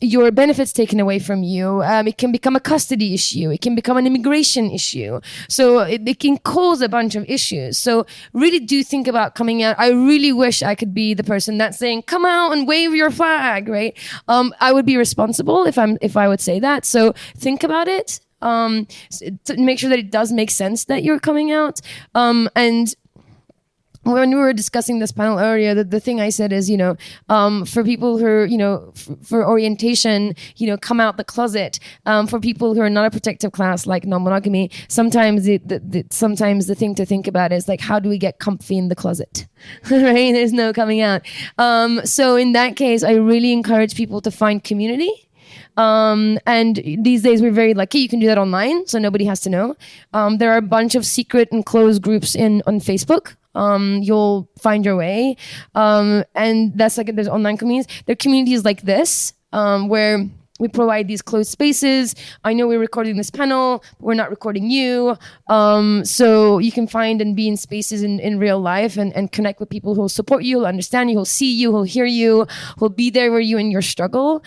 your benefits taken away from you. It can become a custody issue. It can become an immigration issue. So it can cause a bunch of issues. So really do think about coming out. I really wish I could be the person that's saying, come out and wave your flag, right? I would be responsible if I would say that. So think about it. To make sure that it does make sense that you're coming out. And when we were discussing this panel earlier, the thing I said is, for people who are, for orientation, come out the closet. For people who are not a protective class like non-monogamy, sometimes the thing to think about is like, how do we get comfy in the closet? Right? There's no coming out. So in that case, I really encourage people to find community. And these days we're very lucky. You can do that online, so nobody has to know. There are a bunch of secret and closed groups on Facebook. You'll find your way. And that's like, there's online communities. There are communities like this, where we provide these closed spaces. I know we're recording this panel, but we're not recording you. So you can find and be in spaces in real life and connect with people who will support you, who'll understand you, who'll see you, who'll hear you, who'll be there with you in your struggle.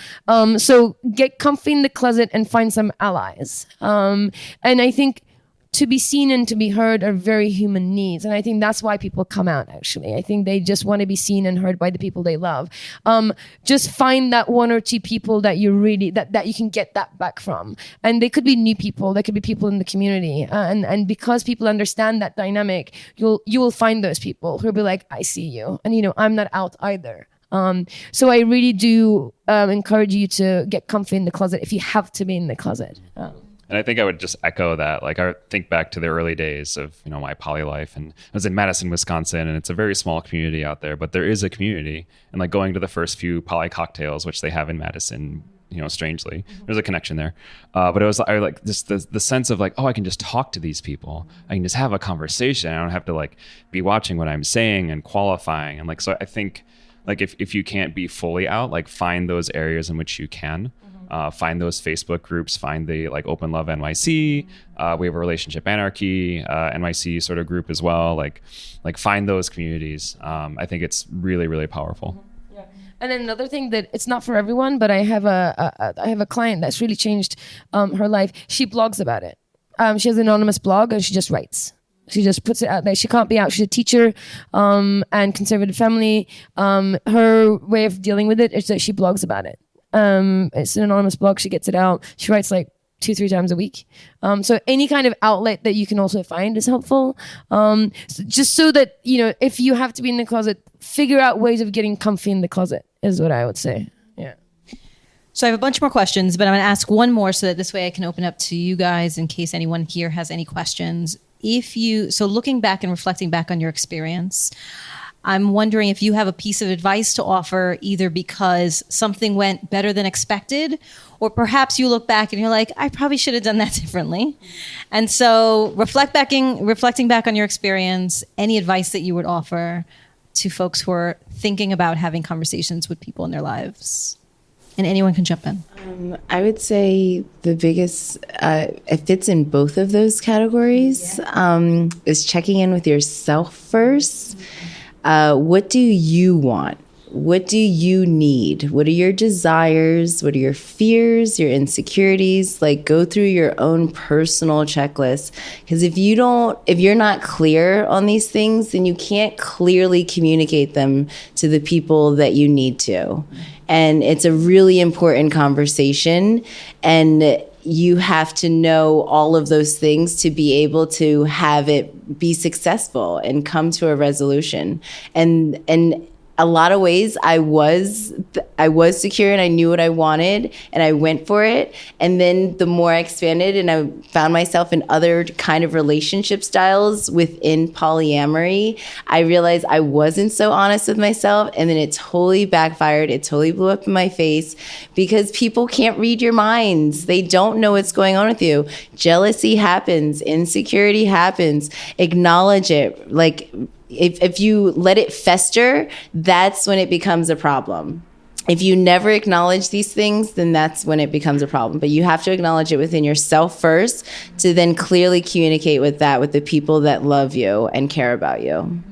So get comfy in the closet and find some allies. And I think to be seen and to be heard are very human needs. And I think that's why people come out, actually. I think they just want to be seen and heard by the people they love. Just find that one or two people that you really, that you can get that back from. And they could be new people, they could be people in the community. And because people understand that dynamic, you will find those people who'll be like, I see you. And, you know, I'm not out either. So I really do encourage you to get comfy in the closet if you have to be in the closet. And I think I would just echo that. Like, I think back to the early days of, you know, my poly life, and I was in Madison, Wisconsin, and it's a very small community out there, but there is a community. And like going to the first few poly cocktails, which they have in Madison, you know, strangely, there's a connection there. But it was I like just the sense of like, oh, I can just talk to these people. I can just have a conversation. I don't have to like be watching what I'm saying and qualifying. And like, so I think like if you can't be fully out, like find those areas in which you can. Find those Facebook groups, find the like Open Love NYC. We have a Relationship Anarchy NYC sort of group as well. Like find those communities. I think it's really, really powerful. Yeah. And then another thing that it's not for everyone, but I have a client that's really changed her life. She blogs about it. She has an anonymous blog and she just writes. She just puts it out there. She can't be out. She's a teacher and conservative family. Her way of dealing with it is that she blogs about it. It's an anonymous blog. She gets it out. She writes like 2-3 times a week. So any kind of outlet that you can also find is helpful. Just so that, you know, if you have to be in the closet, figure out ways of getting comfy in the closet is what I would say. Yeah. So I have a bunch more questions, but I'm going to ask one more so that this way I can open up to you guys in case anyone here has any questions. So looking back and reflecting back on your experience, I'm wondering if you have a piece of advice to offer, either because something went better than expected, or perhaps you look back and you're like, I probably should have done that differently. And so reflecting back on your experience, any advice that you would offer to folks who are thinking about having conversations with people in their lives? And anyone can jump in. I would say the biggest, it fits in both of those categories, is checking in with yourself first. What do you want? What do you need? What are your desires? What are your fears, your insecurities? Like, go through your own personal checklist. Because if you're not clear on these things, then you can't clearly communicate them to the people that you need to. And it's a really important conversation. And you have to know all of those things to be able to have it be successful and come to a resolution. And a lot of ways I was secure and I knew what I wanted and I went for it. And then the more I expanded and I found myself in other kind of relationship styles within polyamory, I realized I wasn't so honest with myself. And then it totally backfired. It totally blew up in my face because people can't read your minds. They don't know what's going on with you. Jealousy happens. Insecurity happens. Acknowledge it. Like, if you let it fester, that's when it becomes a problem. If you never acknowledge these things, then that's when it becomes a problem. But you have to acknowledge it within yourself first to then clearly communicate with the people that love you and care about you.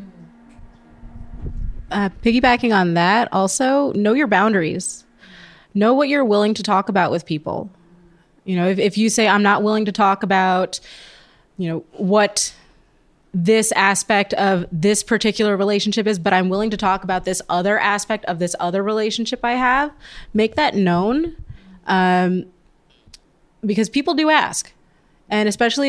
Piggybacking on that, also, know your boundaries. Know what you're willing to talk about with people. You know, if you say, I'm not willing to talk about, you know, what this aspect of this particular relationship is, but I'm willing to talk about this other aspect of this other relationship I have, make that known, because people do ask. And especially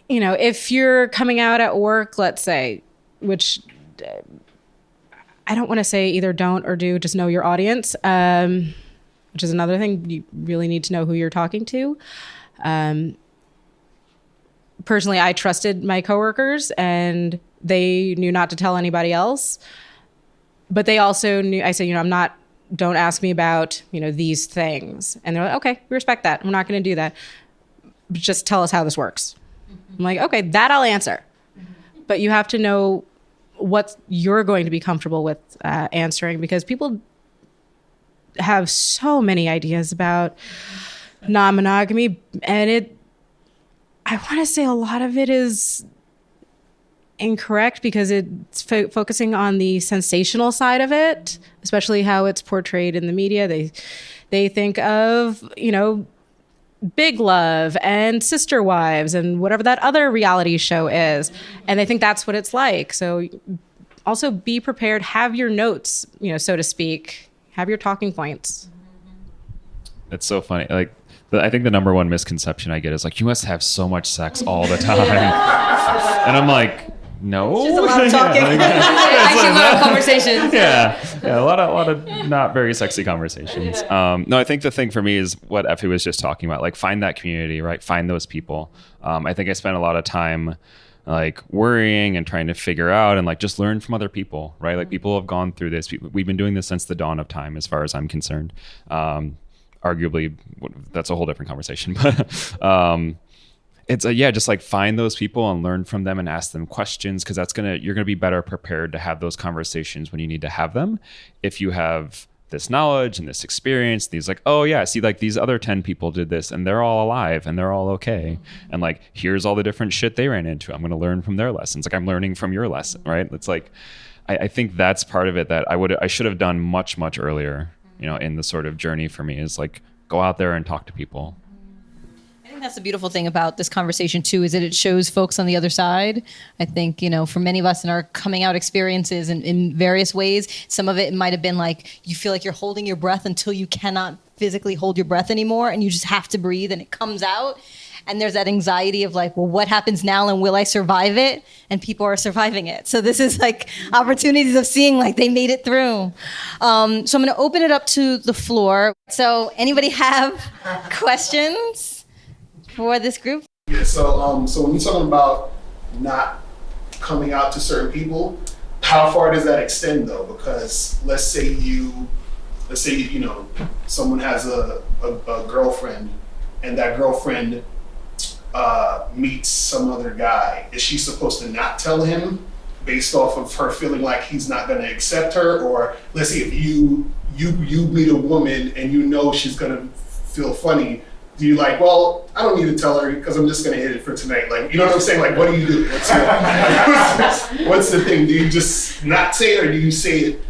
if you're coming out at work, let's say, which I don't want to say either don't or do, just know your audience, which is another thing. You really need to know who you're talking to. Personally, I trusted my coworkers and they knew not to tell anybody else, but they also knew, I said, don't ask me about, these things. And they're like, okay, we respect that. We're not going to do that. But just tell us how this works. I'm like, okay, that I'll answer. But you have to know what you're going to be comfortable with answering, because people have so many ideas about non-monogamy, and I want to say a lot of it is incorrect because it's focusing on the sensational side of it, especially how it's portrayed in the media. They think of, Big Love and Sister Wives and whatever that other reality show is, and they think that's what it's like. So also be prepared, have your notes, so to speak, have your talking points. It's so funny. Like, I think the number one misconception I get is like, you must have so much sex all the time. And I'm like, no. Just a lot of talking. Actually, a lot of conversations. Yeah, a lot of not very sexy conversations. No, I think the thing for me is what Effy was just talking about. Like, find that community, right? Find those people. I think I spent a lot of time like worrying and trying to figure out and like just learn from other people, right? Like, people have gone through this. We've been doing this since the dawn of time, as far as I'm concerned. Arguably, that's a whole different conversation, but it's just like find those people and learn from them and ask them questions, because you're gonna be better prepared to have those conversations when you need to have them. If you have this knowledge and this experience, these like, oh yeah, see, like these other 10 people did this and they're all alive and they're all okay, and like here's all the different shit they ran into. I'm gonna learn from their lessons. Like, I'm learning from your lesson, right? It's like I think that's part of it that I should have done much earlier. In the sort of journey for me, is like, go out there and talk to people. I think that's the beautiful thing about this conversation too, is that it shows folks on the other side. I think, for many of us in our coming out experiences in various ways, some of it might have been like, you feel like you're holding your breath until you cannot physically hold your breath anymore, and you just have to breathe and it comes out. And there's that anxiety of like, well, what happens now and will I survive it? And people are surviving it. So this is like opportunities of seeing like they made it through. So I'm going to open it up to the floor. So anybody have questions for this group? Yeah, so when you're talking about not coming out to certain people, how far does that extend though? Because let's say someone has a girlfriend, and that girlfriend meets some other guy. Is she supposed to not tell him based off of her feeling like he's not going to accept her? Or let's say if you meet a woman and she's going to feel funny, do you like, well, I don't need to tell her because I'm just going to hit it for tonight? Like, you know what I'm saying? Like, what do you do? What's the thing? Do you just not say it, or do you say it,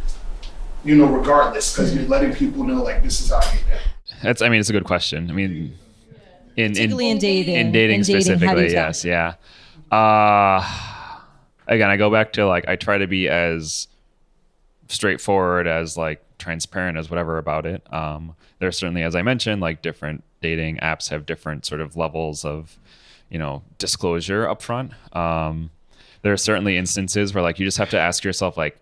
regardless, because you're letting people know like this is how you get? It's a good question. I mean, particularly in dating. In dating specifically, yes, yeah. Again, I go back to like, I try to be as straightforward, as like transparent as whatever about it. There's certainly, as I mentioned, like different dating apps have different sort of levels of, disclosure up front. There are certainly instances where like you just have to ask yourself like,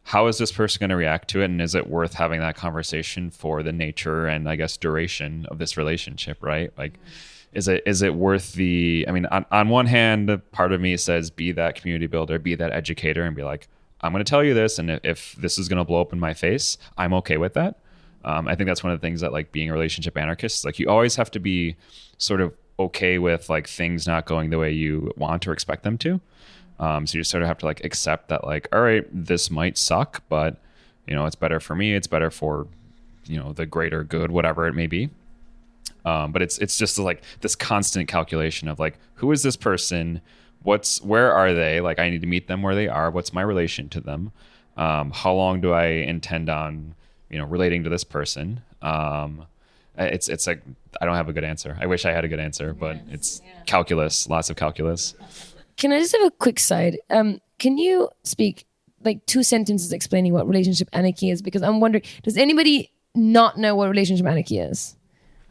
how is this person going to react to it? And is it worth having that conversation for the nature and I guess duration of this relationship, right? Like, is it worth on one hand, part of me says, be that community builder, be that educator, and be like, I'm going to tell you this. And if this is going to blow up in my face, I'm okay with that. I think that's one of the things that like being a relationship anarchist, like you always have to be sort of okay with like things not going the way you want or expect them to. So you just sort of have to like accept that like, all right, this might suck, but it's better for me. It's better for, the greater good, whatever it may be. But it's just like this constant calculation of like, who is this person? Where are they? Like, I need to meet them where they are. What's my relation to them? How long do I intend on, relating to this person? It's like, I don't have a good answer. I wish I had a good answer, but it's calculus, lots of calculus. Can I just have a quick side? Can you speak like 2 sentences explaining what relationship anarchy is? Because I'm wondering, does anybody not know what relationship anarchy is?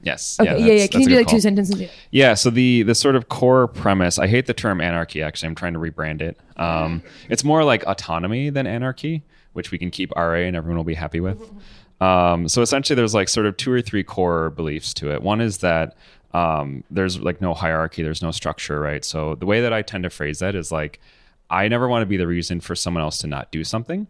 Yes. Okay. Yeah. Can you do like 2 sentences? Yeah. So the sort of core premise, I hate the term anarchy. Actually, I'm trying to rebrand it. It's more like autonomy than anarchy, which we can keep RA and everyone will be happy with. So essentially, there's like sort of 2 or 3 core beliefs to it. One is that there's like no hierarchy, there's no structure, right? So the way that I tend to phrase that is like, I never want to be the reason for someone else to not do something.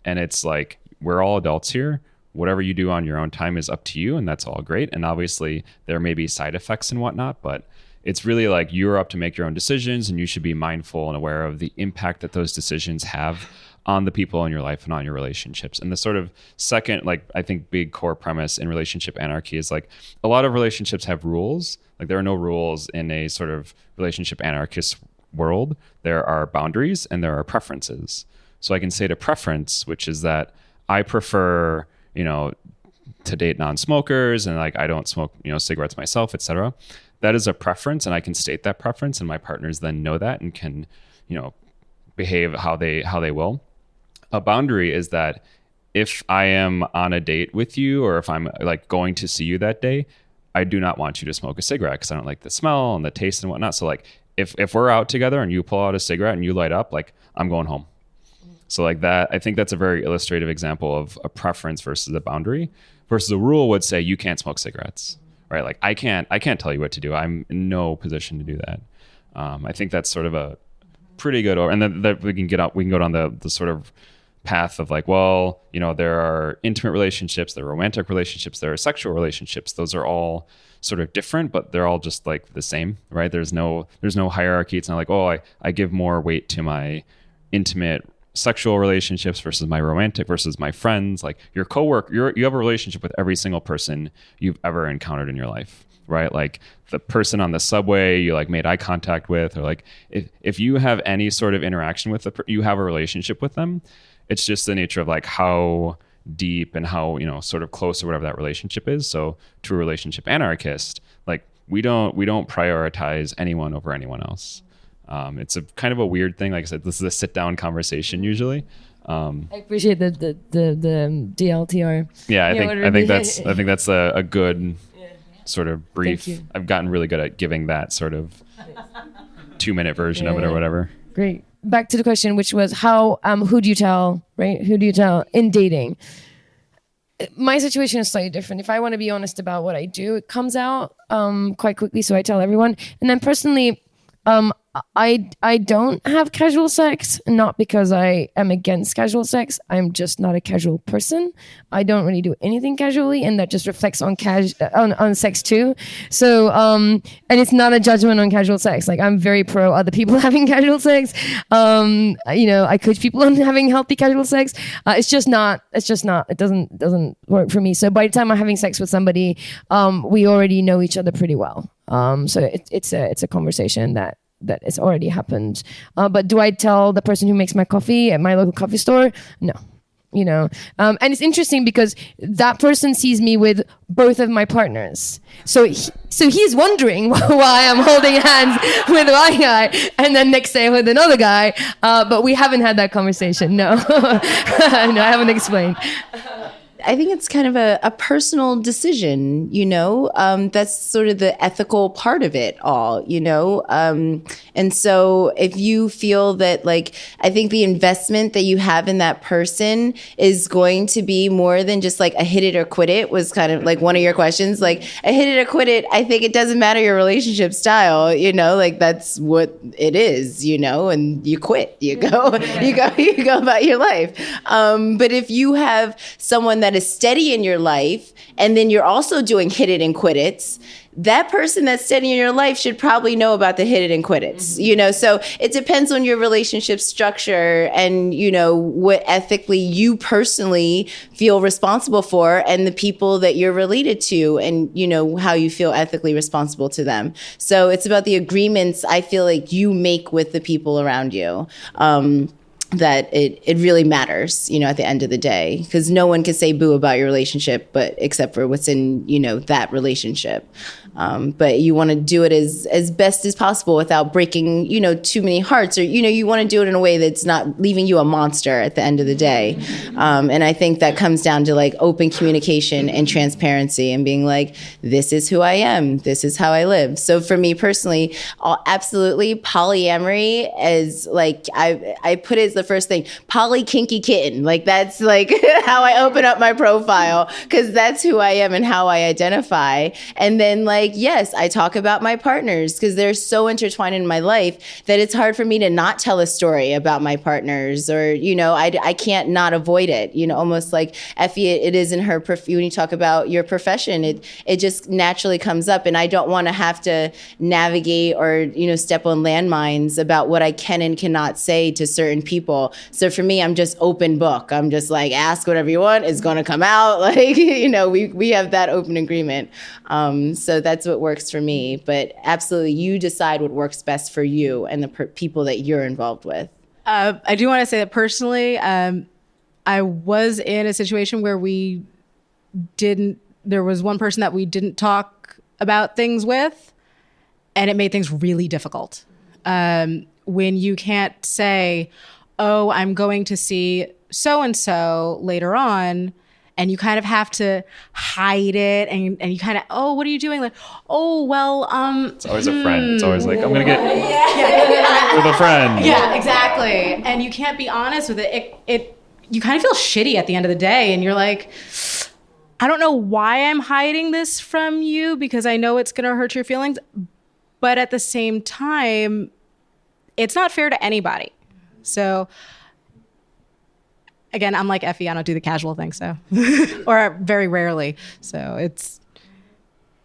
And it's like, we're all adults here. Whatever you do on your own time is up to you, and that's all great. And obviously there may be side effects and whatnot, but it's really like you're up to make your own decisions, and you should be mindful and aware of the impact that those decisions have on the people in your life and on your relationships. And the sort of second, like, I think big core premise in relationship anarchy is like a lot of relationships have rules. Like there are no rules in a sort of relationship anarchist world. There are boundaries and there are preferences. So I can say to preference, which is that I prefer, you know, to date non-smokers and like I don't smoke, you know, cigarettes myself, etc. That is a preference, and I can state that preference, and my partners then know that and can, you know, behave how they will. A boundary is that if I am on a date with you or if I'm like going to see you that day, I do not want you to smoke a cigarette because I don't like the smell and the taste and whatnot. So like if we're out together and you pull out a cigarette and you light up, like I'm going home. So like that, I think that's a very illustrative example of a preference versus a boundary versus a rule would say you can't smoke cigarettes, right? Like I can't tell you what to do. I'm in no position to do that. I think that's sort of a pretty good, and then that we can go down the sort of path of like, well, you know, there are intimate relationships, there are romantic relationships, there are sexual relationships. Those are all sort of different, but they're all just like the same, right? There's no hierarchy. It's not like, oh, I give more weight to my intimate sexual relationships versus my romantic versus my friends. Like your coworker, you have a relationship with every single person you've ever encountered in your life, right? Like the person on the subway you like made eye contact with, or like if you have any sort of interaction with you have a relationship with them. It's just the nature of like how deep and how, you know, sort of close or whatever that relationship is. So to a relationship anarchist, like we don't prioritize anyone over anyone else. It's a kind of a weird thing. Like I said, this is a sit down conversation usually. I appreciate the DLTR. Yeah, I think that's a good sort of brief. I've gotten really good at giving that sort of 2-minute version of it or whatever. Great. Back to the question, which was how, who do you tell, right? Who do you tell in dating? My situation is slightly different. If I want to be honest about what I do, it comes out quite quickly. So I tell everyone. And then personally, I don't have casual sex, not because I am against casual sex. I'm just not a casual person. I don't really do anything casually, and that just reflects on on sex too. So, and it's not a judgment on casual sex. Like I'm very pro other people having casual sex. You know, I coach people on having healthy casual sex. It doesn't work for me. So by the time I'm having sex with somebody, we already know each other pretty well. So it's a conversation that has already happened. But do I tell the person who makes my coffee at my local coffee store? No. You know, and it's interesting because that person sees me with both of my partners. So he's wondering why I'm holding hands with one guy and then next day with another guy. But we haven't had that conversation. No, no, I haven't explained. I think it's kind of a personal decision, you know, that's sort of the ethical part of it all, you know. And so if you feel that, like, I think the investment that you have in that person is going to be more than just like a hit it or quit it was kind of like one of your questions, like a hit it or quit it. I think it doesn't matter your relationship style, you know, like that's what it is, you know, and you quit, you go about your life. But if you have someone that is steady in your life, and then you're also doing hit it and quit it's, that person that's steady in your life should probably know about the hit it and quit it's, you know? So it depends on your relationship structure and, you know, what ethically you personally feel responsible for and the people that you're related to and, you know, how you feel ethically responsible to them. So it's about the agreements I feel like you make with the people around you. That it really matters, you know, at the end of the day, because no one can say boo about your relationship, but except for what's in, you know, that relationship. But you want to do it as best as possible without breaking, you know, too many hearts, or, you know, you want to do it in a way that's not leaving you a monster at the end of the day. And I think that comes down to like open communication and transparency and being like, this is who I am. This is how I live. So for me personally, absolutely polyamory is like, I put it as the first thing, poly kinky kitten. Like that's like how I open up my profile, because that's who I am and how I identify. And then like, like, yes, I talk about my partners because they're so intertwined in my life that it's hard for me to not tell a story about my partners, or, I can't not avoid it. Almost like Effy, it is in her, when you talk about your profession, it just naturally comes up, and I don't want to have to navigate or, step on landmines about what I can and cannot say to certain people. So for me, I'm just open book. I'm just like, ask whatever you want. It's going to come out. Like, we have that open agreement. So that's what works for me. But absolutely, you decide what works best for you and the people that you're involved with. I do want to say that personally, I was in a situation where there was one person that we didn't talk about things with, and it made things really difficult. When you can't say, oh, I'm going to see so-and-so later on, and you kind of have to hide it, and you kind of, oh, what are you doing? Like, oh, well, It's always a friend. It's always like, I'm going to get with a friend. Yeah, exactly. And you can't be honest with it. You kind of feel shitty at the end of the day, and you're like, I don't know why I'm hiding this from you because I know it's going to hurt your feelings. But at the same time, it's not fair to anybody. So again, I'm like Effy, I don't do the casual thing, so or very rarely. So it's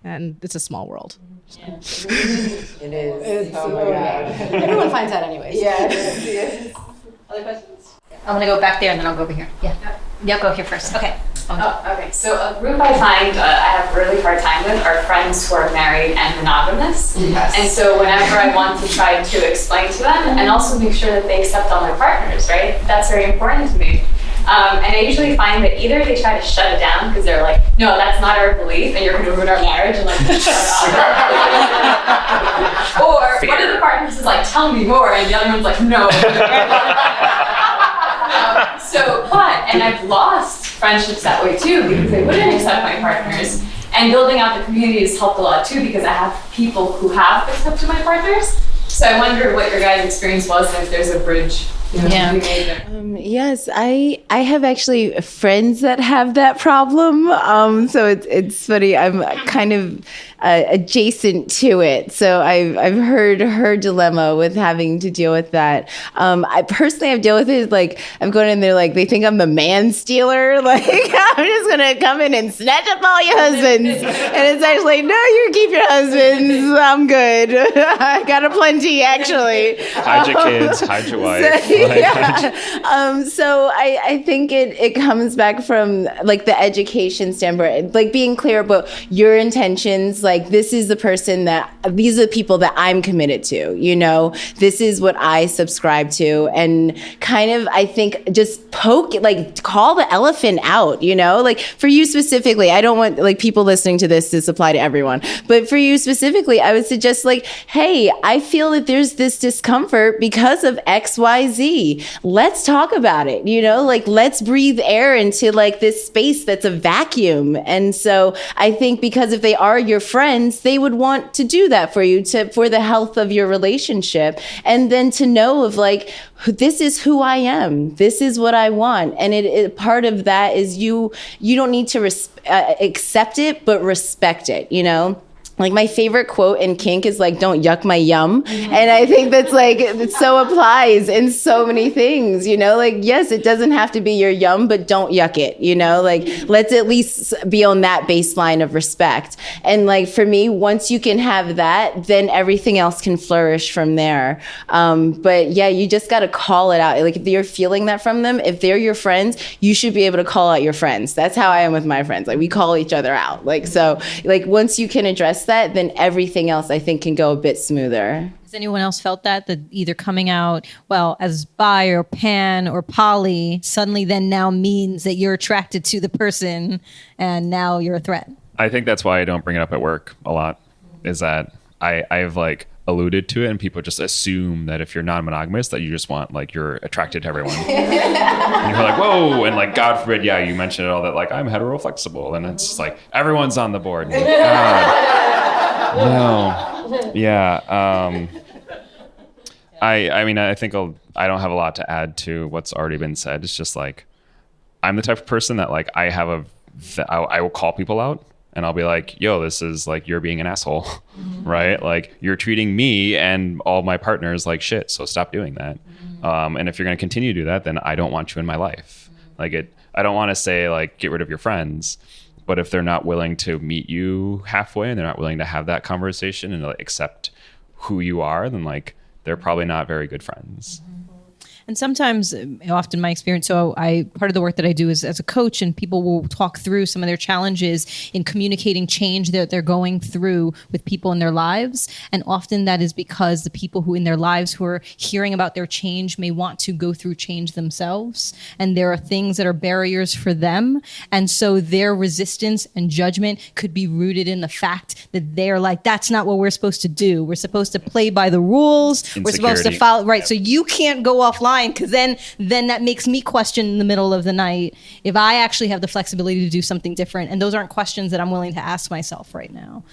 a small world. Yeah. It is. Oh my God. Everyone finds out anyways. Yes. Other questions? I'm gonna go back there and then I'll go over here. Yeah. Yeah, go here first. Okay. Okay. So a group I find I have a really hard time with are friends who are married and monogamous. Yes. And so whenever I want to try to explain to them and also make sure that they accept all my partners, right? That's very important to me. And I usually find that either they try to shut it down because they're like, no, that's not our belief and you're going to ruin our marriage and like shut it off. Or one of the partners is like, tell me more, and the other one's like, no. And I've lost friendships that way too because they wouldn't accept my partners. And building out the community has helped a lot too because I have people who have accepted my partners. So I wonder what your guys' experience was and if there's a bridge. Yeah. Yes, I have actually friends that have that problem. So it's funny. I'm kind of adjacent to it. So I've heard her dilemma with having to deal with that. I personally have dealt with it. Like I'm going in there, like they think I'm the man stealer. Like I'm just gonna come in and snatch up all your husbands, and it's actually no, you can keep your husbands. I'm good. I got a plenty actually. Hide your kids. Hide your wife. So I think it comes back from like the education standpoint, like being clear about your intentions. Like this is the person these are the people that I'm committed to, this is what I subscribe to. And kind of, I think just call the elephant out, like for you specifically, I don't want like people listening to this apply to everyone, but for you specifically, I would suggest like, hey, I feel that there's this discomfort because of XYZ. Let's talk about it, like let's breathe air into like this space that's a vacuum. And so I think because if they are your friends, they would want to do that for you for the health of your relationship. And then to know of like, this is who I am. This is what I want. And part of that is you don't need to accept it, but respect it, Like my favorite quote in kink is like, don't yuck my yum. And I think that's like, it so applies in so many things, like, yes, it doesn't have to be your yum, but don't yuck it, like let's at least be on that baseline of respect. And like, for me, once you can have that, then everything else can flourish from there. But yeah, you just got to call it out. Like if you're feeling that from them, if they're your friends, you should be able to call out your friends. That's how I am with my friends. Like we call each other out. Like, so like once you can address that, then everything else I think can go a bit smoother. Has anyone else felt that either coming out, well, as bi or pan or poly suddenly then now means that you're attracted to the person and now you're a threat? I think that's why I don't bring it up at work a lot, is that I've like alluded to it and people just assume that if you're non-monogamous that you just want like you're attracted to everyone. And you're like, whoa, and like God forbid, yeah, you mentioned it all that like I'm hetero-flexible, and it's like everyone's on the board. And, like, God. No. Yeah. I mean, I think I don't have a lot to add to what's already been said. It's just like, I'm the type of person that like, I will call people out And I'll be like, yo, this is like, you're being an asshole, right? Like you're treating me and all my partners like shit. So stop doing that. And if you're going to continue to do that, then I don't want you in my life. Like I don't want to say like, get rid of your friends, but if they're not willing to meet you halfway and they're not willing to have that conversation and like, accept who you are, then like, they're probably not very good friends. And sometimes, often my experience, so part of the work that I do is as a coach, and people will talk through some of their challenges in communicating change that they're going through with people in their lives. And often that is because the people who in their lives who are hearing about their change may want to go through change themselves. And there are things that are barriers for them. And so their resistance and judgment could be rooted in the fact that they're like, that's not what we're supposed to do. We're supposed to play by the rules. We're supposed to follow, right? Yep. So you can't go offline, because then that makes me question in the middle of the night if I actually have the flexibility to do something different. And those aren't questions that I'm willing to ask myself right now.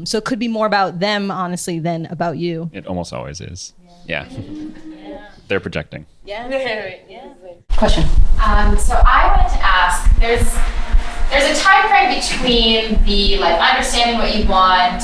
So it could be more about them, honestly, than about you. It almost always is. Yeah. They're projecting. Yeah. Question. So I wanted to ask, there's a time frame between the like understanding what you want,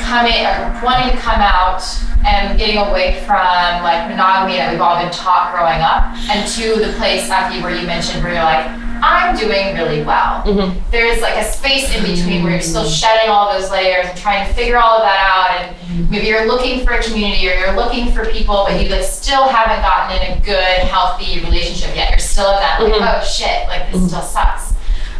coming or wanting to come out and getting away from like monogamy that we've all been taught growing up, and to the place, Effy, where you mentioned where you're like, I'm doing really well. There's like a space in between where you're still shedding all those layers and trying to figure all of that out, and maybe you're looking for a community or you're looking for people, but you like still haven't gotten in a good, healthy relationship yet. You're still in that like, oh shit, like this still sucks.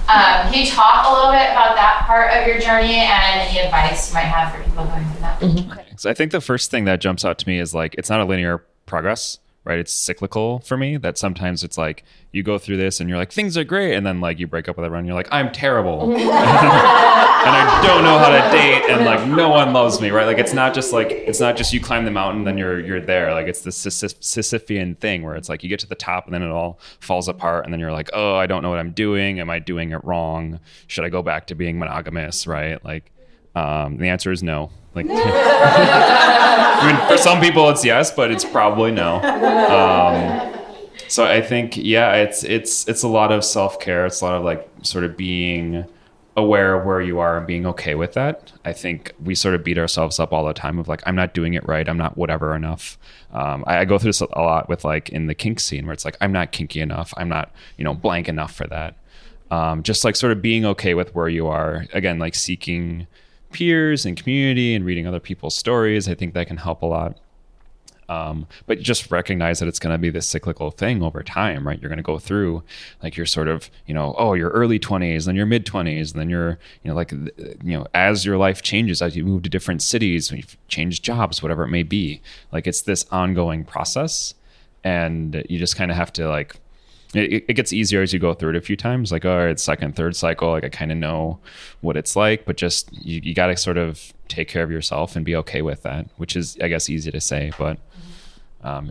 Can you talk a little bit about that part of your journey and any advice you might have for people going through that? Okay. So I think the first thing that jumps out to me is like, it's not a linear progress, right? It's cyclical for me, that sometimes it's like you go through this and you're like, things are great. And then like you break up with everyone and you're like, I'm terrible. And I don't know how to date. And like, no one loves me, right? Like, it's not just you climb the mountain, then you're there. Like it's this Sisyphean thing where it's like you get to the top and then it all falls apart. And then you're like, oh, I don't know what I'm doing. Am I doing it wrong? Should I go back to being monogamous? Right? Like, the answer is no. Like, I mean, for some people it's yes, but it's probably no. So I think, yeah, it's a lot of self-care. It's a lot of like sort of being aware of where you are and being okay with that. I think we sort of beat ourselves up all the time of like, I'm not doing it right. I'm not whatever enough. I go through this a lot with like in the kink scene where it's like, I'm not kinky enough. I'm not, blank enough for that. Just like sort of being okay with where you are. Again, like seeking peers and community and reading other people's stories. I think that can help a lot. But just recognize that it's going to be this cyclical thing over time, right? You're going to go through like your sort of, your early 20s, then your mid 20s, then your, as your life changes, as you move to different cities, when you change jobs, whatever it may be, like it's this ongoing process, and you just kind of have to like, it gets easier as you go through it a few times. Like, all right, second, third cycle, like I kind of know what it's like, but just you got to sort of take care of yourself and be okay with that, which is, I guess, easy to say, but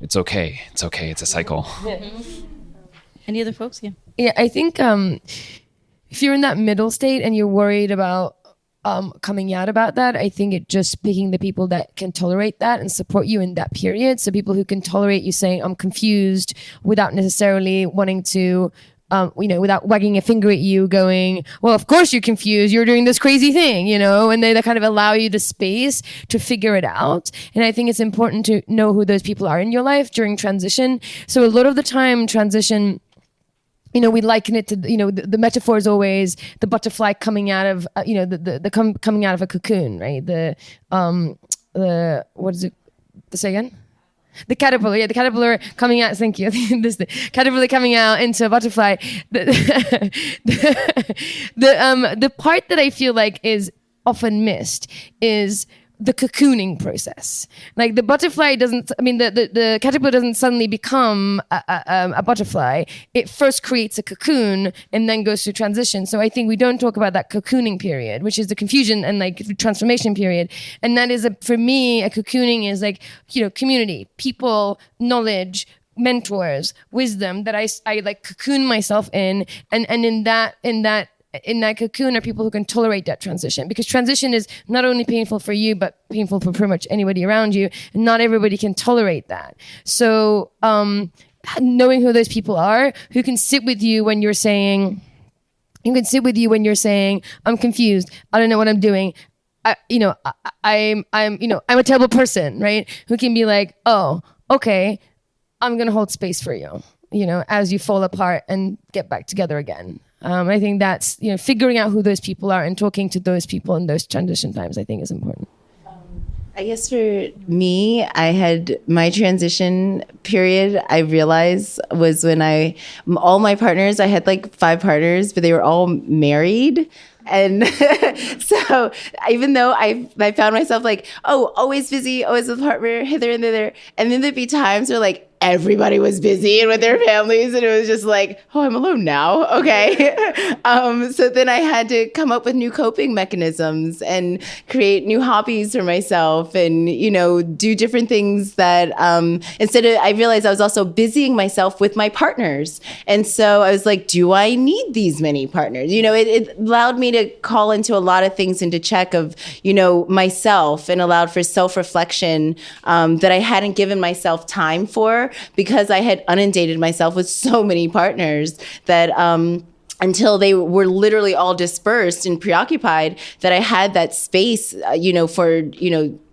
it's okay. It's okay. It's a cycle. Any other folks? Yeah, I think if you're in that middle state and you're worried about coming out about that, I think it just picking the people that can tolerate that and support you in that period. So people who can tolerate you saying, I'm confused, without necessarily wanting to, without wagging a finger at you going, well, of course you're confused. You're doing this crazy thing, and they kind of allow you the space to figure it out. And I think it's important to know who those people are in your life during transition. So a lot of the time transition, we liken it to, the metaphor is always the butterfly coming out of, coming out of a cocoon, right? What is it? Say again? The caterpillar, the caterpillar coming out. Thank you. The caterpillar coming out into a butterfly. The part that I feel like is often missed is the cocooning process. Like the butterfly the caterpillar doesn't suddenly become a butterfly. It first creates a cocoon and then goes through transition. So I think we don't talk about that cocooning period, which is the confusion and like the transformation period. And that is for me, a cocooning is like, community, people, knowledge, mentors, wisdom that I like cocoon myself in. And in that cocoon are people who can tolerate that transition, because transition is not only painful for you, but painful for pretty much anybody around you. And not everybody can tolerate that. So knowing who those people are, who can sit with you when you're saying, who can sit with you when you're saying, I'm confused, I don't know what I'm doing, I'm a terrible person, right? Who can be like, oh, okay, I'm gonna hold space for you, as you fall apart and get back together again. I think that's, figuring out who those people are and talking to those people in those transition times, I think is important. I guess for me, I had my transition period, I realized, was when all my partners, I had like 5 partners, but they were all married. And so even though I found myself like, oh, always busy, always with a partner, hither and thither. And then there'd be times where like everybody was busy and with their families. And it was just like, oh, I'm alone now. Okay. So then I had to come up with new coping mechanisms and create new hobbies for myself and, do different things that I realized I was also busying myself with my partners. And so I was like, do I need these many partners? It allowed me to call into a lot of things into check of, myself, and allowed for self-reflection that I hadn't given myself time for because I had inundated myself with so many partners that until they were literally all dispersed and preoccupied, that I had that space, for,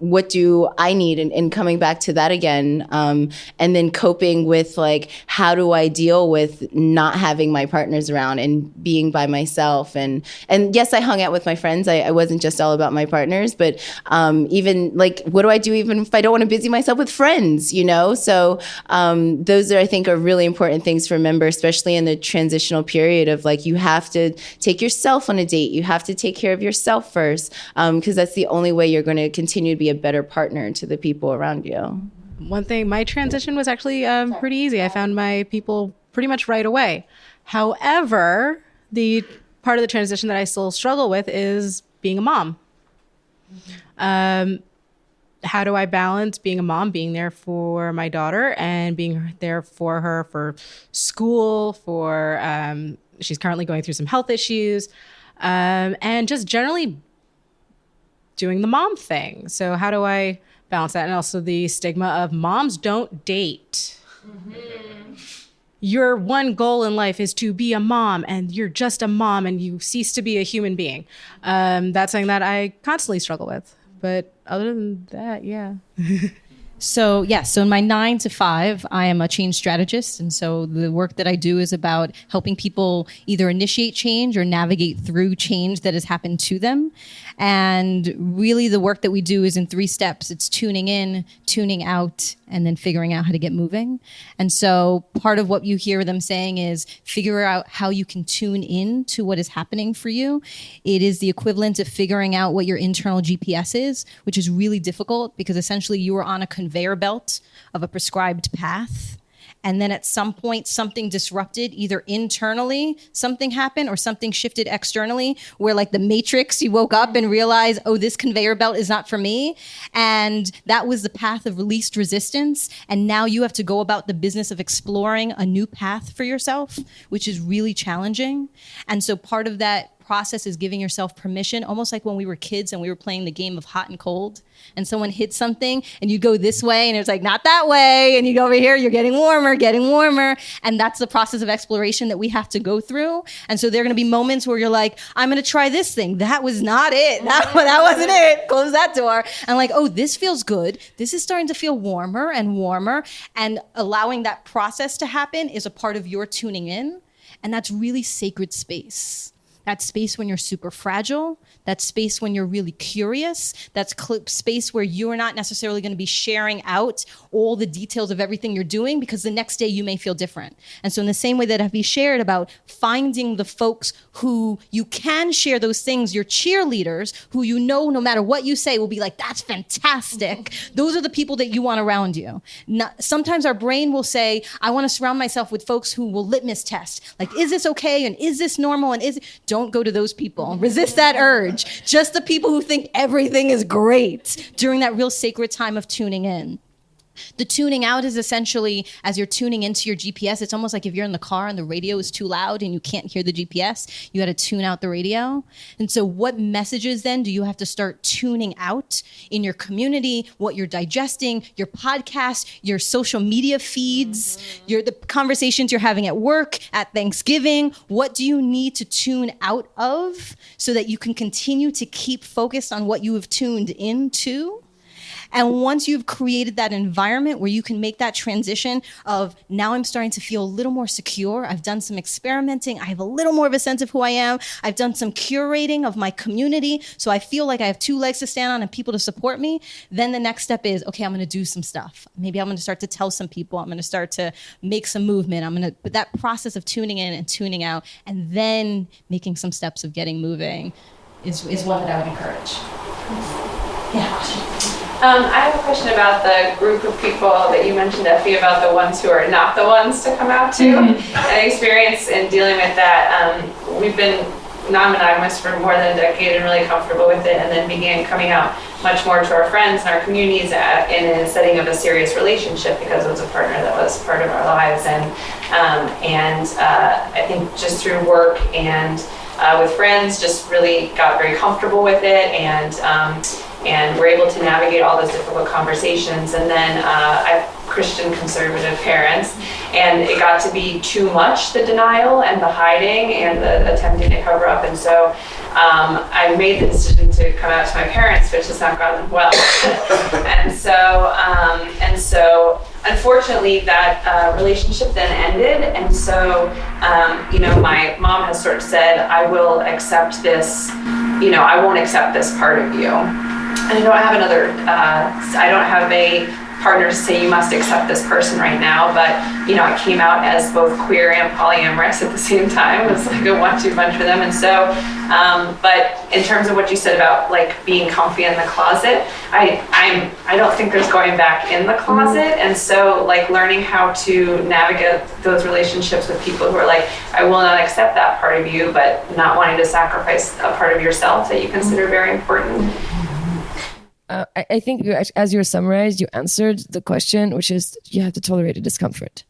what do I need, and coming back to that again. And then coping with like, how do I deal with not having my partners around and being by myself? And yes, I hung out with my friends. I wasn't just all about my partners, but even like, what do I do even if I don't want to busy myself with friends, So those are, I think, are really important things to remember, especially in the transitional period of like, you have to take yourself on a date. You have to take care of yourself first, because that's the only way you're going to continue to be a better partner to the people around you. One thing, my transition was actually pretty easy. I found my people pretty much right away. However, the part of the transition that I still struggle with is being a mom. How do I balance being a mom, being there for my daughter, and being there for her for school, she's currently going through some health issues, and just generally doing the mom thing. So how do I balance that? And also the stigma of moms don't date. Mm-hmm. Your one goal in life is to be a mom, and you're just a mom and you cease to be a human being. That's something that I constantly struggle with. But other than that, yeah. So in my 9 to 5, I am a change strategist. And so the work that I do is about helping people either initiate change or navigate through change that has happened to them. And really the work that we do is in 3 steps. It's tuning in, tuning out, and then figuring out how to get moving. And so part of what you hear them saying is figure out how you can tune in to what is happening for you. It is the equivalent of figuring out what your internal GPS is, which is really difficult because essentially you are on a conveyor belt of a prescribed path. And then at some point, something disrupted, either internally, something happened, or something shifted externally, where like the Matrix, you woke up and realized, oh, this conveyor belt is not for me. And that was the path of least resistance. And now you have to go about the business of exploring a new path for yourself, which is really challenging. And so part of that process is giving yourself permission, almost like when we were kids and we were playing the game of hot and cold, and someone hit something and you go this way and it's like, not that way, and you go over here, you're getting warmer. And that's the process of exploration that we have to go through. And so there are going to be moments where you're like, I'm going to try this thing. That was not it. That wasn't it. Close that door. And like, oh, this feels good. This is starting to feel warmer and warmer. And allowing that process to happen is a part of your tuning in. And that's really sacred space. That space when you're super fragile, that space when you're really curious, that's space where you're not necessarily going to be sharing out all the details of everything you're doing because the next day you may feel different. And so in the same way that Effy shared about finding the folks who you can share those things, your cheerleaders, who no matter what you say will be like, that's fantastic. Those are the people that you want around you. Sometimes our brain will say, I want to surround myself with folks who will litmus test. Like, is this okay? And is this normal? And don't go to those people. Resist that urge. Just the people who think everything is great during that real sacred time of tuning in. The tuning out is essentially as you're tuning into your GPS. It's almost like if you're in the car and the radio is too loud and you can't hear the GPS, you got to tune out the radio. And so what messages then do you have to start tuning out in your community, what you're digesting, your podcast, your social media feeds, the conversations you're having at work, at Thanksgiving? What do you need to tune out of so that you can continue to keep focused on what you have tuned into? And once you've created that environment where you can make that transition of now I'm starting to feel a little more secure. I've done some experimenting. I have a little more of a sense of who I am. I've done some curating of my community. So I feel like I have 2 legs to stand on and people to support me. Then the next step is, okay, I'm going to do some stuff. Maybe I'm going to start to tell some people. I'm going to start to make some movement. But that process of tuning in and tuning out and then making some steps of getting moving is one that I would encourage. Yeah. I have a question about the group of people that you mentioned, Effy, about the ones who are not the ones to come out to. And experience in dealing with that. We've been non-monogamous for more than a decade and really comfortable with it, and then began coming out much more to our friends and our communities in a setting of a serious relationship because it was a partner that was part of our lives. And I think just through work and with friends, just really got very comfortable with it, and we're able to navigate all those difficult conversations. And then I have Christian conservative parents, and it got to be too much, the denial and the hiding and the attempting to cover up. And so I made the decision to come out to my parents, which has not gone well. and so unfortunately that relationship then ended. And so my mom has sort of said, I will accept this, I won't accept this part of you. And I don't have a partner to say you must accept this person right now, but I came out as both queer and polyamorous at the same time. It was like a 1-2 punch for them. And so but in terms of what you said about like being comfy in the closet, I don't think there's going back in the closet. And so like learning how to navigate those relationships with people who are like, I will not accept that part of you, but not wanting to sacrifice a part of yourself that you consider very important. I think as you summarized, you answered the question, which is you have to tolerate the discomfort.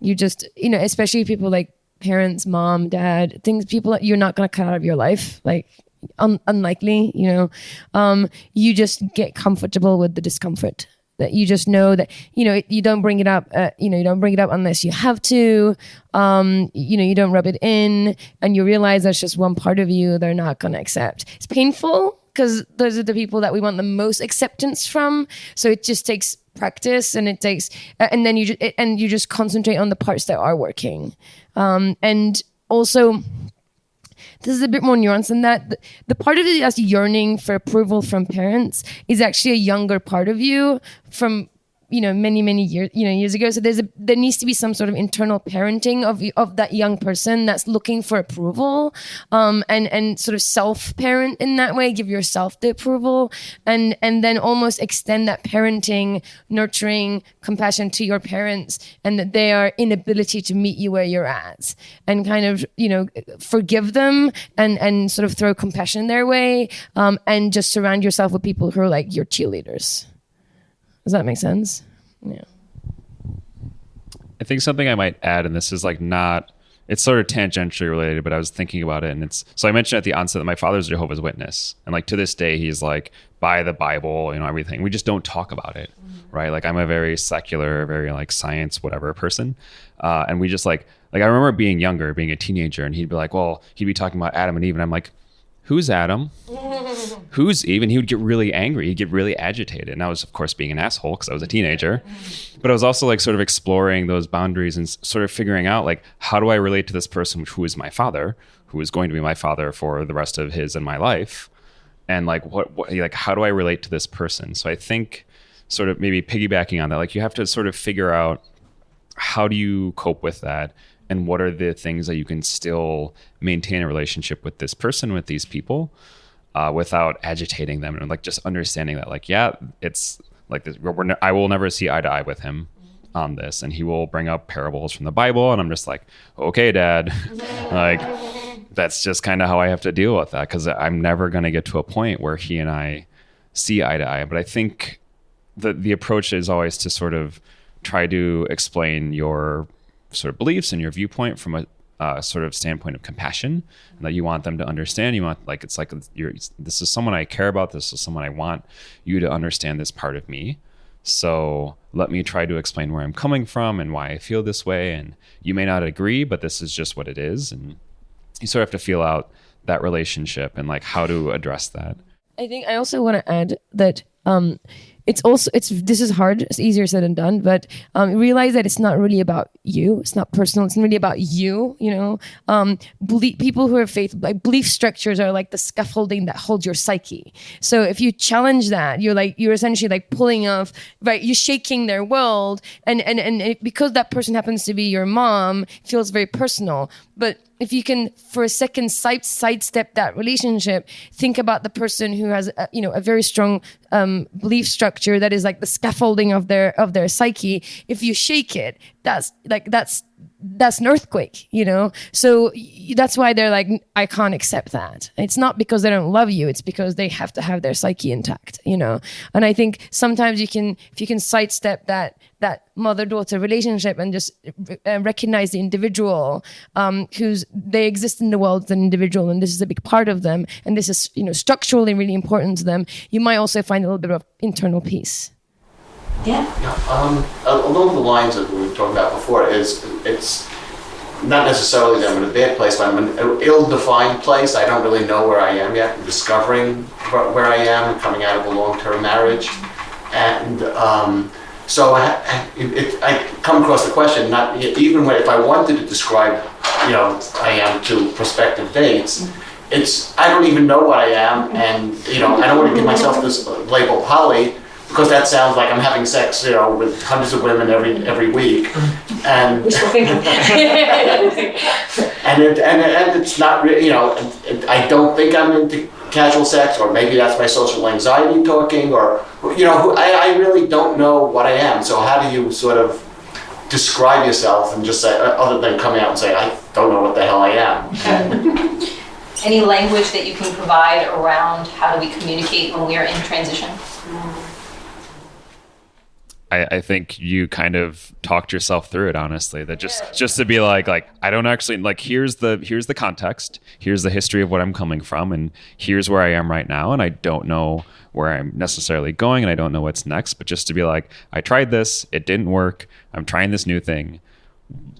You just, especially people like parents, mom, dad, people that you're not going to cut out of your life, like unlikely, you just get comfortable with the discomfort. That you just know that, you don't bring it up, you don't bring it up unless you have to, you don't rub it in, and you realize that's just one part of you they're not going to accept. It's painful, because those are the people that we want the most acceptance from. So it just takes practice, and it takes, and then you just concentrate on the parts that are working. And also, this is a bit more nuanced than that. The part of it that's yearning for approval from parents is actually a younger part of you from many years ago. So there needs to be some sort of internal parenting of that young person that's looking for approval, and sort of self-parent in that way, give yourself the approval, and then almost extend that parenting, nurturing, compassion to your parents, and that they are inability to meet you where you're at, and kind of forgive them and sort of throw compassion their way, and just surround yourself with people who are like your cheerleaders. Does that make sense? Yeah. I think something I might add, and this is like it's sort of tangentially related, but I was thinking about it, and so I mentioned at the onset that my father's a Jehovah's Witness, and like to this day he's like by the Bible, everything. We just don't talk about it, right? Like I'm a very secular, very like science whatever person, and we just like I remember being younger, being a teenager, and he'd be like, he'd be talking about Adam and Eve, and I'm like, who's Adam? Who's Eve? And he would get really angry. He'd get really agitated. And I was, of course, being an asshole because I was a teenager. But I was also like sort of exploring those boundaries and sort of figuring out like, how do I relate to this person who is my father, who is going to be my father for the rest of his and my life? And like, how do I relate to this person? So I think sort of maybe piggybacking on that, like you have to sort of figure out how do you cope with that? And what are the things that you can still maintain a relationship with this person, with these people, without agitating them, and like just understanding that, like, yeah, it's like this. I will never see eye to eye with him on this, and he will bring up parables from the Bible, and I'm just like, okay, Dad, like that's just kind of how I have to deal with that, because I'm never going to get to a point where he and I see eye to eye. But I think the approach is always to sort of try to explain your sort of beliefs and your viewpoint from a sort of standpoint of compassion, and that you want them to understand. You want, like, it's like this is someone I care about. This is someone I want you to understand this part of me. So let me try to explain where I'm coming from and why I feel this way. And you may not agree, but this is just what it is. And you sort of have to feel out that relationship and like how to address that. I think I also want to add that this is hard. It's easier said than done, but realize that it's not really about you. It's not personal. It's really about you. People who are belief structures are like the scaffolding that holds your psyche. So if you challenge that, you're essentially like pulling off, right? You're shaking their world, and because that person happens to be your mom, it feels very personal. But if you can, for a second, sidestep that relationship, think about the person who has, a very strong belief structure that is like the scaffolding of their psyche. If you shake it, that's an earthquake, So that's why they're like, I can't accept that. It's not because they don't love you. It's because they have to have their psyche intact, And I think sometimes if you can sidestep that mother-daughter relationship and just recognize the individual they exist in the world as an individual, and this is a big part of them, and this is structurally really important to them, you might also find a little bit of internal peace. Yeah. Along the lines of what we were talking about before, it's not necessarily that I'm in a bad place, but I'm in an ill-defined place. I don't really know where I am yet. I'm discovering where I am, coming out of a long-term marriage, and so I come across the question, not even if I wanted to describe, I am to prospective dates, I don't even know what I am, and I don't want to give myself this label poly, because that sounds like I'm having sex, with hundreds of women every week, and and it's not really, I don't think I'm into casual sex, or maybe that's my social anxiety talking, or I really don't know what I am. So how do you sort of describe yourself and just say, other than coming out and say, I don't know what the hell I am? Any language that you can provide around how do we communicate when we are in transition? I think you kind of talked yourself through it, honestly, that just to be like I don't actually, like, here's the context, here's the history of what I'm coming from, and here's where I am right now, and I don't know where I'm necessarily going, and I don't know what's next, but just to be like, I tried this, it didn't work, I'm trying this new thing.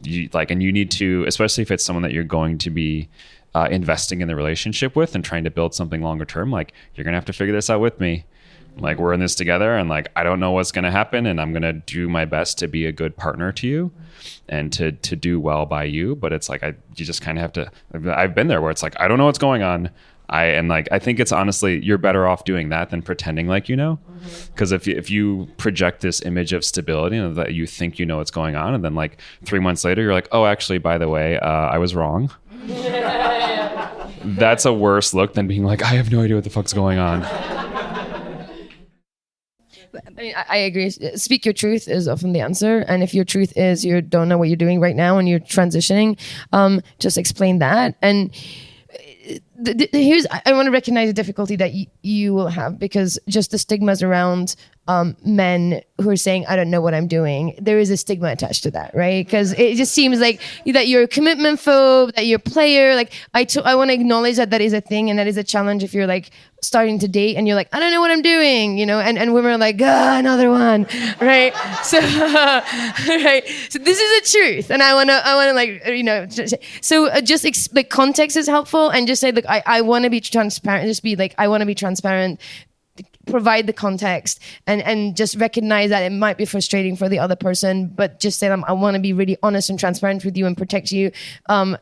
And you need to, especially if it's someone that you're going to be investing in the relationship with and trying to build something longer term, like, you're gonna have to figure this out with me. Like, we're in this together, and like, I don't know what's going to happen, and I'm going to do my best to be a good partner to you and to do well by you. But it's like, you just kind of have to, I've been there where it's like, I don't know what's going on. I think it's honestly, you're better off doing that than pretending like, because if you project this image of stability and that you think what's going on, and then like 3 months later, you're like, oh, actually, by the way, I was wrong. That's a worse look than being like, I have no idea what the fuck's going on. I agree. Speak your truth is often the answer. And if your truth is you don't know what you're doing right now and you're transitioning, just explain that. And I want to recognize the difficulty that you will have, because just the stigmas around men who are saying, I don't know what I'm doing, there is a stigma attached to that, right? Because it just seems like that you're a commitment phobe, that you're a player. Like, I want to acknowledge that is a thing, and that is a challenge if you're like starting to date and you're like, I don't know what I'm doing, and women are like, another one, right? So, right. So this is the truth, and I want to so just like context is helpful, and just say, look, I want to be transparent. Just be like, I want to be transparent. Provide the context, and just recognize that it might be frustrating for the other person, but just say, I want to be really honest and transparent with you and protect you.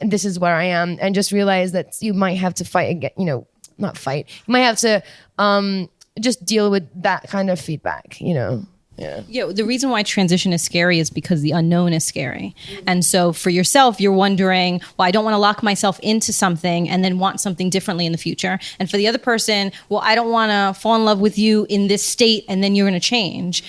This is where I am, and just realize that you might have to fight again. Not fight. You might have to just deal with that kind of feedback. Yeah, the reason why transition is scary is because the unknown is scary. And so for yourself, you're wondering, well, I don't want to lock myself into something and then want something differently in the future. And for the other person, well, I don't want to fall in love with you in this state and then you're going to change.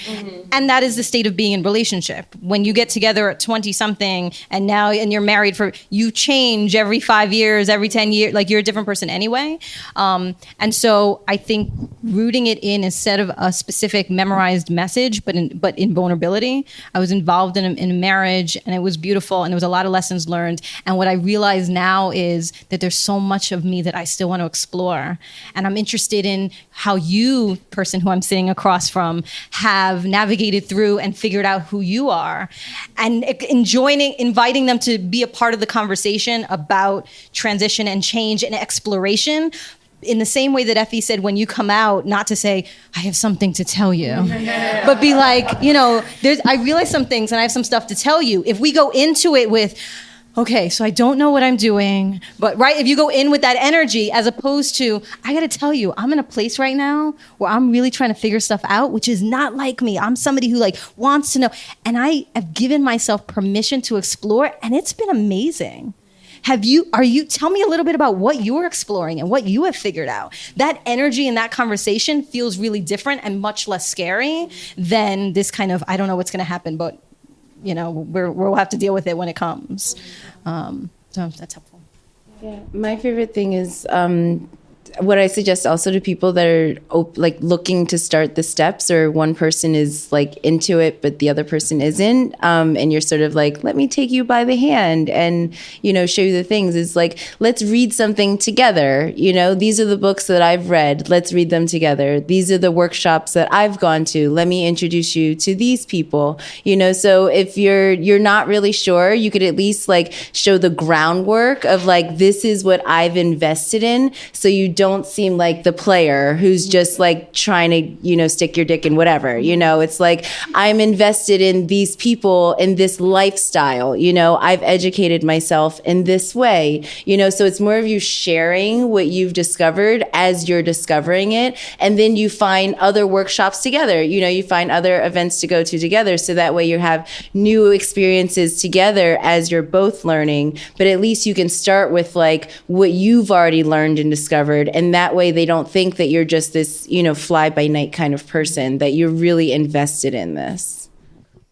And that is the state of being in relationship. When you get together at 20 something and you're married you change every 5 years, every 10 years, like you're a different person anyway. And so I think rooting it in instead of a specific memorized message, but in vulnerability. I was involved in a marriage and it was beautiful and there was a lot of lessons learned. And what I realize now is that there's so much of me that I still want to explore. And I'm interested in how you, person who I'm sitting across from, have navigated through and figured out who you are, and inviting them to be a part of the conversation about transition and change and exploration. In the same way that Effy said, when you come out, not to say, I have something to tell you, but be like, I realize some things and I have some stuff to tell you. If we go into it with, okay, so I don't know what I'm doing, but right, if you go in with that energy, as opposed to, I gotta tell you, I'm in a place right now where I'm really trying to figure stuff out, which is not like me. I'm somebody who wants to know. And I have given myself permission to explore, and it's been amazing. Tell me a little bit about what you're exploring and what you have figured out. That energy in that conversation feels really different and much less scary than this kind of, I don't know what's going to happen, but we'll have to deal with it when it comes. So that's helpful. Yeah, my favorite thing is what I suggest also to people that are looking to start the steps, or one person is into it but the other person isn't, and you're sort of let me take you by the hand and show you the things, is let's read something together. These are the books that I've read, let's read them together. These are the workshops that I've gone to, let me introduce you to these people. So if you're not really sure, you could at least show the groundwork of this is what I've invested in, so you don't seem like the player who's just trying to stick your dick in whatever. It's I'm invested in these people, in this lifestyle. I've educated myself in this way. So it's more of you sharing what you've discovered as you're discovering it, and then you find other workshops together. You find other events to go to together, so that way you have new experiences together as you're both learning. But at least you can start with what you've already learned and discovered. And that way they don't think that you're just this, fly by night kind of person, that you're really invested in this.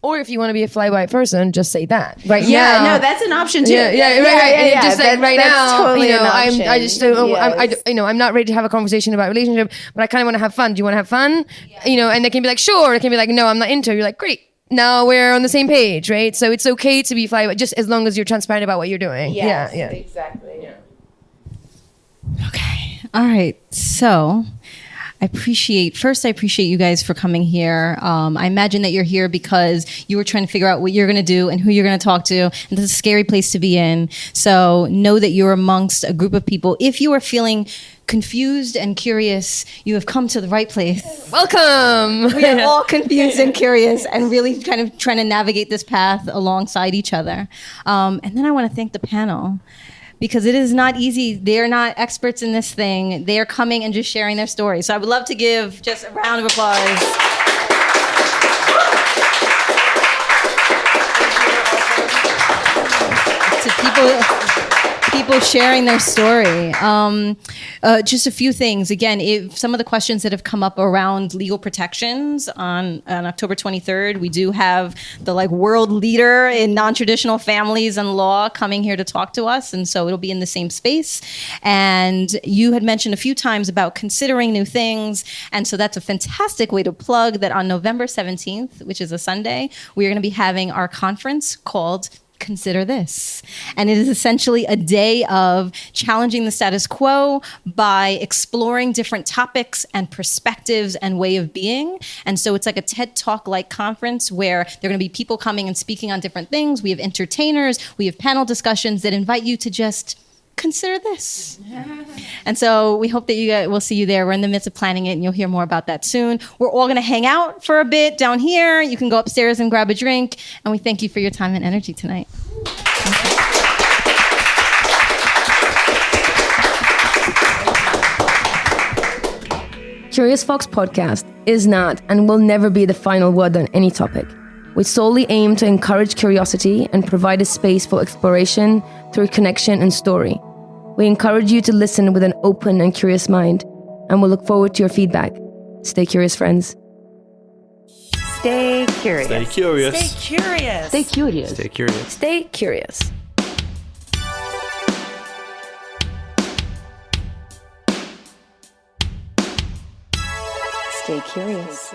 Or if you want to be a fly-by person, just say that. Right Yeah, now. no, that's an option too. Yeah. Just right now, totally an option. I just don't. Yes. I'm not ready to have a conversation about relationship, but I kind of want to have fun. Do you want to have fun? And they can be sure. They can be no, I'm not into it. You're great. Now we're on the same page, right? So it's okay to be fly-by, just as long as you're transparent about what you're doing. Yes, yeah. Exactly. Yeah. Okay. All right. So I appreciate you guys for coming here. I imagine that you're here because you were trying to figure out what you're going to do and who you're going to talk to. And this is a scary place to be in. So know that you're amongst a group of people. If you are feeling confused and curious, you have come to the right place. Welcome. We are all confused and curious and really kind of trying to navigate this path alongside each other. And then I want to thank the panel, because it is not easy. They're not experts in this thing. They're coming and just sharing their story. So I would love to give just a round of applause. To people sharing their story. Just a few things. Again, if some of the questions that have come up around legal protections on October 23rd, we do have the world leader in non-traditional families and law coming here to talk to us. And so it'll be in the same space. And you had mentioned a few times about considering new things. And so that's a fantastic way to plug that on November 17th, which is a Sunday, we are going to be having our conference called Consider This. And it is essentially a day of challenging the status quo by exploring different topics and perspectives and way of being. And so it's like a TED Talk-like conference where there are going to be people coming and speaking on different things. We have entertainers, we have panel discussions that invite you to just consider this. And so we hope that we'll see you there. We're in the midst of planning it, and you'll hear more about that soon. We're all going to hang out for a bit down here. You can go upstairs and grab a drink. And we thank you for your time and energy tonight. Curious Fox podcast is not and will never be the final word on any topic. We solely aim to encourage curiosity and provide a space for exploration through connection and story. We encourage you to listen with an open and curious mind, and we'll look forward to your feedback. Stay curious, friends. Stay curious. Stay curious. Stay curious. Stay curious. Stay curious. Stay curious. Stay curious.